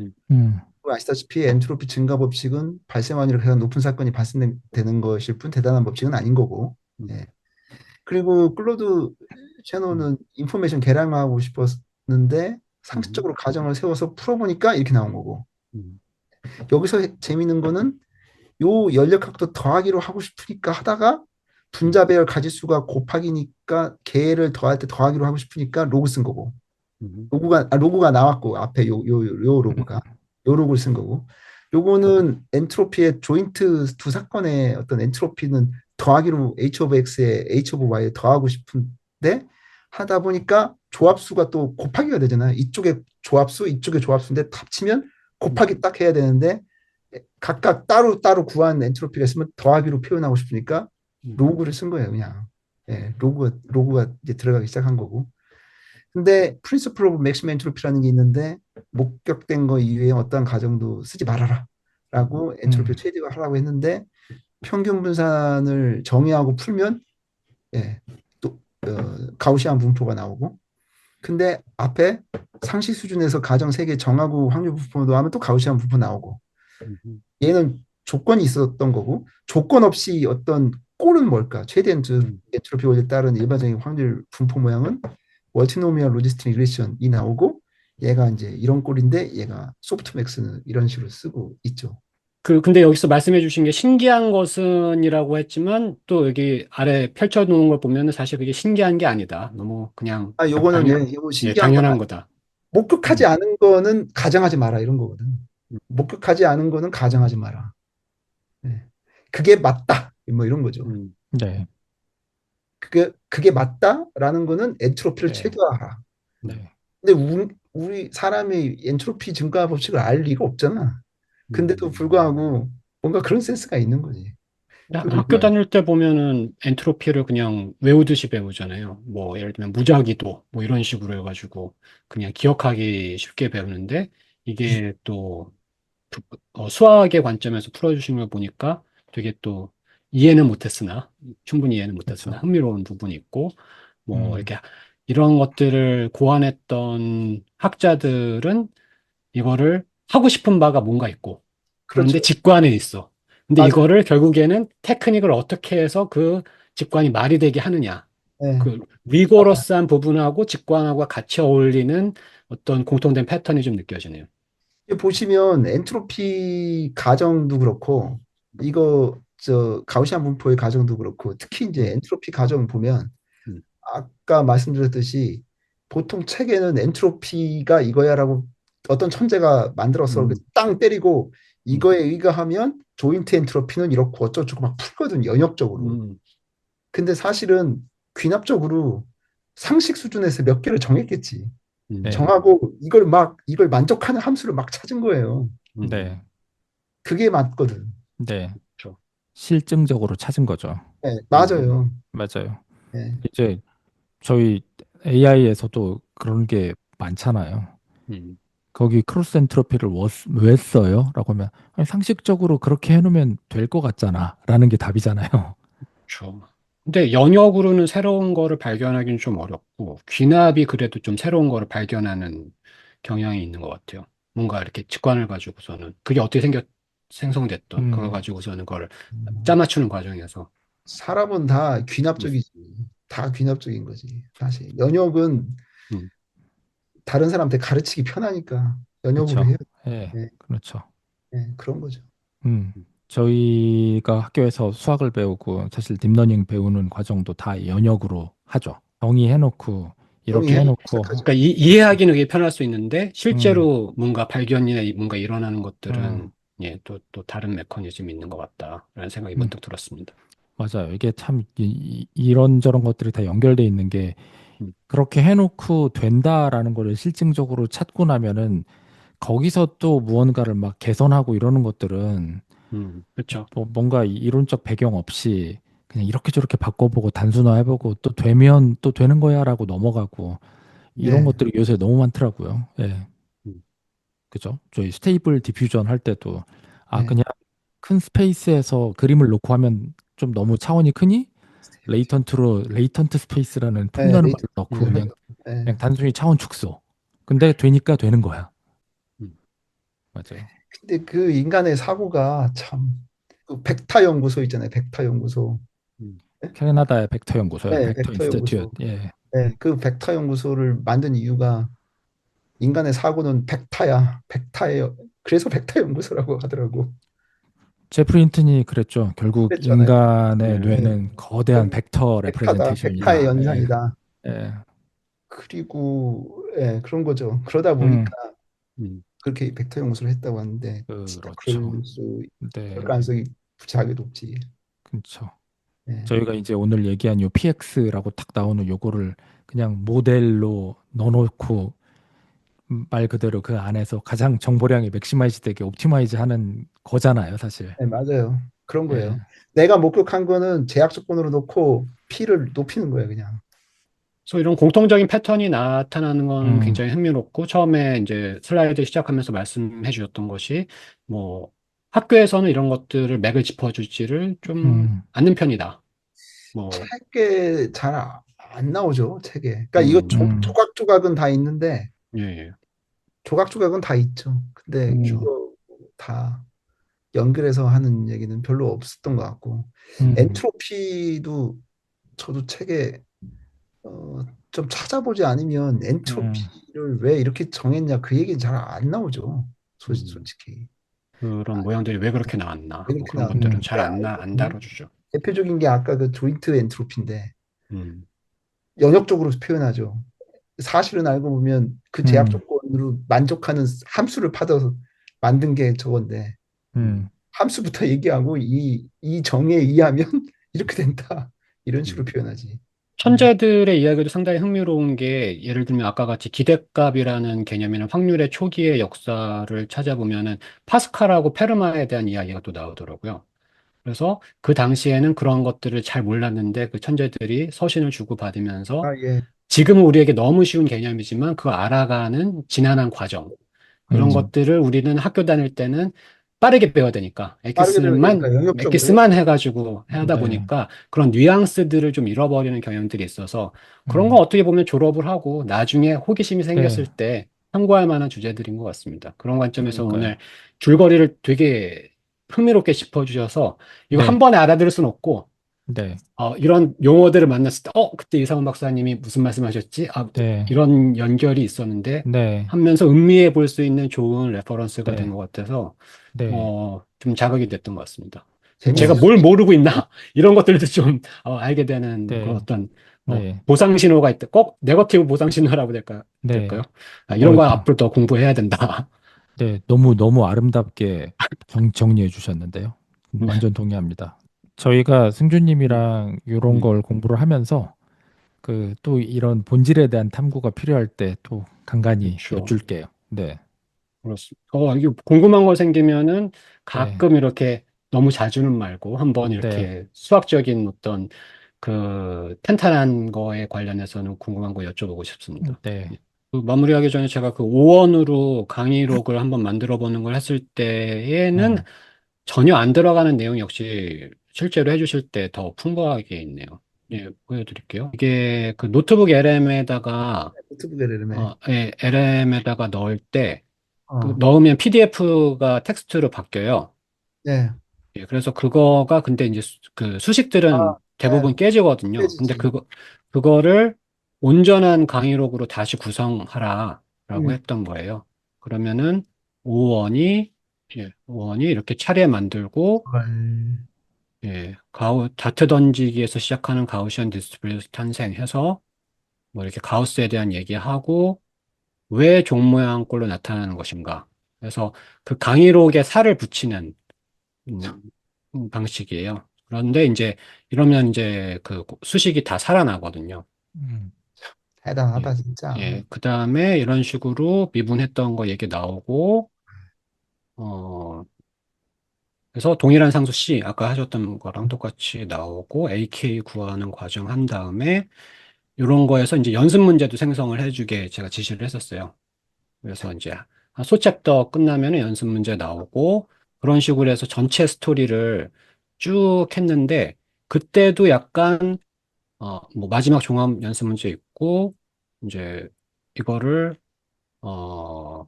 아시다시피 엔트로피 증가 법칙은 발생 확률이 가장 높은 사건이 발생되는 것일 뿐 대단한 법칙은 아닌 거고 그리고 클로드 샤노는 인포메이션 계량하고 싶었는데 상식적으로 가정을 세워서 풀어보니까 이렇게 나온 거고 여기서 재미있는 거는 요 연력학도 더하기로 하고 싶으니까 하다가 분자 배열 가지수가 곱하기니까 개를 더할 때 더하기로 하고 싶으니까 로그 쓴 거고 음, 로고가 나왔고 앞에 요 로고가 요 로고를 쓴 거고 요거는 엔트로피의 조인트 두 사건의 어떤 엔트로피는 더하기로 H 오브 X에 H 오브 Y에 더하고 싶은데 하다 보니까 조합수가 또 곱하기가 되잖아요. 이쪽에 조합수, 이쪽에 조합수인데 합치면 곱하기 딱 해야 되는데 각각 따로 구한 엔트로피가 있으면 더하기로 표현하고 싶으니까 음, 로그를 쓴 거예요, 그냥. 예, 로그가 이제 들어가기 시작한 거고. 근데 프린시플 오브 맥시멈 엔트로피라는 게 있는데 목격된 거 이외에 어떠한 가정도 쓰지 말아라 라고 엔트로피 음, 최대화하라고 했는데 평균 분산을 정의하고 풀면 예, 또 가우시안 분포가 나오고 근데 앞에 상시 수준에서 가정 세 개 정하고 확률 분포도 하면 또 가우시안 분포 나오고 음, 얘는 조건이 있었던 거고 조건 없이 어떤 꼴은 뭘까? 최대 음. 엔트로피 원리에 따른 일반적인 확률 분포 모양은 월티노미얼 로지스틱 리레이션이 나오고 얘가 이제 이런 꼴인데 얘가 소프트맥스는 이런 식으로 쓰고 있죠. 근데 여기서 말씀해 주신 게 신기한 것은이라고 했지만 또 여기 아래 펼쳐놓은 걸 보면은 사실 그게 신기한 게 아니다. 너무 그냥 아, 요거는 당연, 요거 예, 신기한 건 당연한 거다. 목격하지 음, 않은 거는 가정하지 마라 이런 거거든. 음, 목격하지 않은 거는 가정하지 마라. 네. 그게 맞다. 뭐 이런 거죠. 음, 네, 그게 맞다라는 거는 엔트로피를 네, 최소화하라. 네, 근데 우리 사람이 엔트로피 증가 법칙을 알 리가 없잖아. 음. 근데도 불구하고 뭔가 그런 센스가 있는 거지. 그리고 학교 다닐 때 보면은 엔트로피를 그냥 외우듯이 배우잖아요. 뭐 예를 들면 무작위도 뭐 이런 식으로 해가지고 그냥 기억하기 쉽게 배우는데 이게 또 수학의 관점에서 풀어주신 걸 보니까 되게 또 이해는 못했으나 충분히 이해는 못했으나 그렇죠. 흥미로운 부분이 있고 뭐 음, 이렇게 이런 것들을 고안했던 학자들은 이거를 하고 싶은 바가 뭔가 있고 그런데 그렇죠. 직관에 있어. 근데 맞아요. 이거를 결국에는 테크닉을 어떻게 해서 그 직관이 말이 되게 하느냐. 네, 그 맞아요. 리고러스한 부분하고 직관하고 같이 어울리는 어떤 공통된 패턴이 좀 느껴지네요. 보시면 엔트로피 가정도 그렇고 이거 저 가우시안 분포의 가정도 그렇고 특히 이제 음, 엔트로피 가정 보면 음, 아까 말씀드렸듯이 보통 책에는 엔트로피가 이거야라고 어떤 천재가 만들어서 이렇게 음, 땅 때리고 음, 이거에 의거하면 조인트 엔트로피는 이렇고 어쩌고저쩌고 막 풀거든 연역적으로. 음, 근데 사실은 귀납적으로 상식 수준에서 몇 개를 정했겠지. 네, 정하고 이걸 만족하는 함수를 막 찾은 거예요. 음, 네, 그게 맞거든. 네. 그렇죠. 실증적으로 찾은 거죠. 네, 음, 맞아요. 맞아요. 네, 이제 저희 AI에서도 그런 게 많잖아요. 음, 거기 크로스 엔트로피를 왜 써요? 라고 하면 아니, 상식적으로 그렇게 해놓으면 될 것 같잖아. 라는 게 답이잖아요. 그렇죠. 근데 연역으로는 새로운 거를 발견하기는 좀 어렵고 귀납이 그래도 좀 새로운 거를 발견하는 경향이 있는 것 같아요. 뭔가 이렇게 직관을 가지고서는 그게 어떻게 생성됐던 그걸 음, 가지고서는 그걸 짜맞추는 과정에서 사람은 다 음, 귀납적이지. 다 귀납적인 거지. 사실 연역은 음, 다른 사람한테 가르치기 편하니까 연역으로 그렇죠. 해요. 예, 네, 그렇죠. 네, 그런 거죠. 음, 저희가 학교에서 수학을 배우고 사실 딥러닝 배우는 과정도 다 연역으로 하죠. 정의해놓고 이렇게 정의해놓고 해놓고 시작하죠. 그러니까 이해하기는 그게 편할 수 있는데 음, 실제로 뭔가 발견이나 뭔가 일어나는 음, 것들은 예, 또 다른 메커니즘이 있는 것 같다라는 생각이 음, 문득 들었습니다. 맞아요. 이게 참 이런저런 것들이 다 연결돼 있는 게 음, 그렇게 해놓고 된다라는 거를 실증적으로 찾고 나면은 거기서 또 무언가를 막 개선하고 이러는 것들은 그렇죠. 뭐 뭔가 이론적 배경 없이 그냥 이렇게 저렇게 바꿔보고 단순화해보고 또 되면 또 되는 거야라고 넘어가고 이런 네, 것들이 요새 너무 많더라고요. 예, 음, 그죠? 저희 스테이블 디퓨전 할 때도 아 네. 그냥 큰 스페이스에서 그림을 놓고 하면 좀 너무 차원이 크니 레이턴트 스페이스라는 네, 폼나는 레이트. 말을 넣고 음, 네. 그냥 단순히 차원 축소. 근데 되니까 되는 거야. 음, 맞아요. 근데 그 인간의 사고가 참, 그 벡터 연구소 있잖아요. 벡터 연구소. 음, 네, 캐나다의 벡터 연구소요. 네, 벡터 벡터 인스티튜트. 연구소. 예. 네, 그 벡터 연구소를 만든 이유가 인간의 사고는 벡터야. 벡터예요. 그래서 벡터 연구소라고 하더라고. 제프리 힌튼이 그랬죠. 결국 그랬잖아요. 인간의 네, 네, 뇌는 거대한 벡터 벡터다. 벡터의 레프레젠테이션이다. 예. 연산이다. 예. 그리고 예, 그런 거죠. 그러다 보니까 음, 음. 그렇게 벡터 용서를 했다고 하는데 진짜 그렇죠. 그럴 네, 가능성이 부작하게 높지. 그렇죠. 예. 저희가 이제 오늘 얘기한 요 PX라고 딱 나오는 요거를 그냥 모델로 넣어놓고 말 그대로 그 안에서 가장 정보량이 맥시마이즈 되게 옵티마이즈 하는 거잖아요, 사실. 네, 맞아요. 그런 거예요. 예. 내가 목격한 거는 제약 조건으로 놓고 P를 높이는 거예요, 그냥. 그래서 이런 공통적인 패턴이 나타나는 건 음, 굉장히 흥미롭고, 처음에 이제 슬라이드 시작하면서 말씀해 주셨던 것이, 뭐, 학교에서는 이런 것들을 맥을 짚어주지를 좀 음, 않는 편이다. 뭐, 책에 잘 안 나오죠, 책에. 그러니까 이거 음, 조각조각은 다 있는데, 예, 예, 조각조각은 다 있죠. 근데 음, 그렇죠. 이거 다 연결해서 하는 얘기는 별로 없었던 것 같고, 음, 엔트로피도 저도 책에 좀 찾아보지 않으면 음, 엔트로피를 왜 이렇게 정했냐 그 얘기는 잘 안 나오죠. 음, 솔직히. 그런 모양들이 왜 그렇게 나왔나. 왜 뭐 그렇게 그런 것들은 음, 잘 안 다뤄주죠. 대표적인 게 아까 그 조인트 엔트로피인데 음, 연역적으로 표현하죠. 사실은 알고 보면 그 제약 음, 조건으로 만족하는 함수를 받아서 만든 게 저건데 음, 함수부터 얘기하고 이 정에 의하면 이렇게 된다. 이런 식으로 음. 표현하지. 네. 천재들의 이야기도 상당히 흥미로운 게, 예를 들면 아까 같이 기대값이라는 개념이나 확률의 초기의 역사를 찾아보면은 파스칼하고 페르마에 대한 이야기가 또 나오더라고요. 그래서 그 당시에는 그런 것들을 잘 몰랐는데 그 천재들이 서신을 주고받으면서, 아, 예. 지금은 우리에게 너무 쉬운 개념이지만 그거 알아가는 지난한 과정, 그런 음, 것들을 우리는 학교 다닐 때는 빠르게 배워야 되니까 빠르게 배워야 되니까 영역적으로 해야 엑기스만 해가지고 하다 네, 보니까 그런 뉘앙스들을 좀 잃어버리는 경향들이 있어서, 그런 건 음, 어떻게 보면 졸업을 하고 나중에 호기심이 네, 생겼을 때 참고할 만한 주제들인 것 같습니다. 그런 관점에서 오늘 그러니까요. 줄거리를 되게 흥미롭게 짚어주셔서, 이거 한 네, 번에 알아들을 수는 없고, 네, 이런 용어들을 만났을 때, 그때 이상훈 박사님이 무슨 말씀하셨지? 네, 이런 연결이 있었는데 네, 하면서 음미해 볼 수 있는 좋은 레퍼런스가 된 네, 것 같아서, 네, 좀 자극이 됐던 것 같습니다. 제가 뭘 재밌으시죠? 모르고 있나? 이런 것들도 좀 알게 되는 그런 네, 어떤 네, 보상 신호가 있다. 꼭 네거티브 보상 신호라고 네. 될까요? 이런 거 참, 앞으로 더 공부해야 된다. 네, 너무 아름답게 정리해 주셨는데요. 네. 완전 동의합니다. 저희가 음, 승주님이랑 이런 음, 걸 공부를 하면서 그 또 이런 본질에 대한 탐구가 필요할 때 또 간간히 그렇죠. 여쭐게요. 네, 그렇습니다. 이게 궁금한 거 생기면은 네, 가끔 이렇게, 너무 자주는 말고 한번 네, 이렇게 수학적인 어떤 그 탄탄한 거에 관련해서는 궁금한 거 여쭤보고 싶습니다. 네, 예. 그 마무리하기 전에 제가 그 5원으로 강의록을 한번 만들어 보는 걸 했을 때에는 음, 전혀 안 들어가는 내용 역시 실제로 해주실 때 더 풍부하게 있네요. 예, 보여드릴게요. 이게 그 노트북 LM에다가 노트북 LLM에. LM에다가 넣을 때, 그 어, 넣으면 PDF가 텍스트로 바뀌어요. 네. 예, 그래서 그거가, 근데 이제 그 아, 수식들은 네. 대부분 깨지거든요. 근데 깨지지. 그거를 온전한 강의록으로 다시 구성하라라고 음. 했던 거예요. 그러면은 5원이, 예, 5원이 이렇게 차례 만들고, 헐. 예, 다트 던지기에서 시작하는 가우시안 디스플레이스 탄생해서 뭐 이렇게 가우스에 대한 얘기하고, 왜 종 모양꼴로 나타나는 것인가. 그래서 그 강의록에 살을 붙이는 음, 방식이에요. 그런데 이제 이러면 이제 그 수식이 다 살아나거든요. 음, 예. 대단하다, 진짜. 예. 그 다음에 이런 식으로 미분했던 거 얘기 나오고, 어, 그래서 동일한 상수 C, 아까 하셨던 거랑 똑같이 나오고, AK 구하는 과정 한 다음에, 이런 거에서 이제 연습 문제도 생성을 해주게 제가 지시를 했었어요. 그래서 이제 한 소챕터 끝나면 연습 문제 나오고, 그런 식으로 해서 전체 스토리를 쭉 했는데, 그때도 약간 뭐 마지막 종합 연습 문제 있고, 이제 이거를 어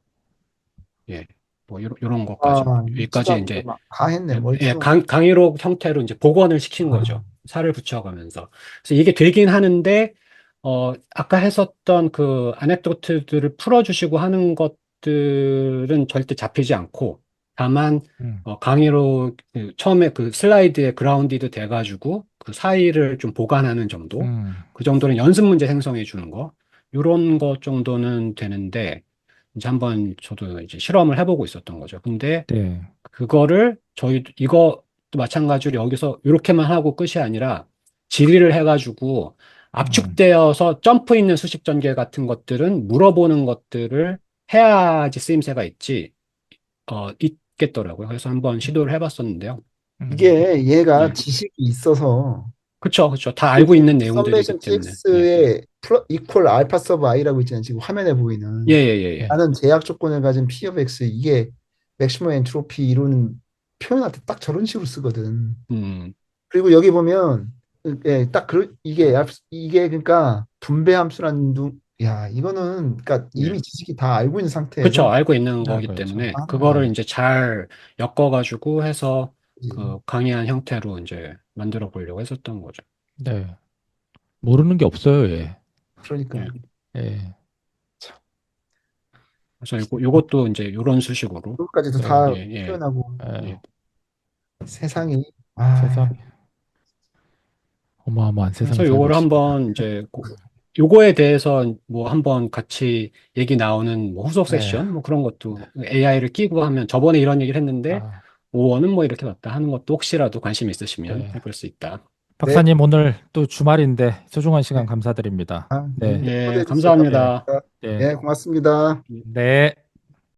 예, 뭐 요런 아, 것까지, 여기까지 유치원도 이제 막 다 했네, 멀티도. 강의록 형태로 이제 복원을 시킨 거죠. 살을 붙여가면서. 그래서 이게 되긴 하는데, 아까 했었던 그 아넥도트들을 풀어주시고 하는 것들은 절대 잡히지 않고, 다만, 음, 강의로 처음에 그 슬라이드에 그라운디드 돼가지고 그 사이를 좀 보관하는 정도, 음, 그 정도는 연습 문제 생성해 주는 거, 요런 것 정도는 되는데 이제 한번 저도 이제 실험을 해보고 있었던 거죠. 근데 네. 그거를 이것도 마찬가지로 여기서 이렇게만 하고 끝이 아니라 질의를 해가지고 음, 압축되어서 점프 있는 수식 전개 같은 것들은 물어보는 것들을 해야지 쓰임새가 있겠더라고요. 그래서 한번 시도를 해봤었는데요. 음, 이게 얘가 네. 지식이 있어서 그쵸, 그쵸. 다 알고 여기 있는 내용들이기 썸메이션 때문에. 예. tx의 이퀄 알파 서브 i라고 있잖아요. 지금 화면에 예, 보이는 예, 예, 예. 네. 다른 제약 조건을 가진 P of X 이게 맥시멈 엔트로피 이루는 표현할 때 딱 저런 식으로 쓰거든. 음, 그리고 여기 보면 예, 이게 그러니까 분배 함수라는 야 이거는 그러니까 예. 이미 지식이 다 알고 있는 그쵸. 상태에서 알고 있는 거기 알고 있죠. 때문에 아, 그거를 이제 잘 엮어가지고 해서 이- 그 강의한 형태로 이제 만들어 보려고 했었던 거죠. 네. 모르는 게 없어요, 예. 예. 그러니까 예. 그래서 어, 요것도 이제 요런 수식으로. 그것까지도 네. 다 예, 예, 표현하고 예. 예. 세상이 세상 어마어마한 세상에 그래서 살고 요거를 있습니다. 한번 이제 요거에 대해서 뭐 한번 같이 얘기 나오는 뭐 후속 네. 세션 뭐 그런 것도 AI를 끼고 하면 저번에 이런 얘기를 했는데 아, 5원은 뭐 이렇게 났다 하는 것도 혹시라도 관심 있으시면 네. 해볼 수 있다. 네, 박사님 오늘 또 주말인데 소중한 시간 네. 감사드립니다. 네. 네, 예, 초대해 주셔서 예. 감사합니다. 네. 네, 고맙습니다. 네.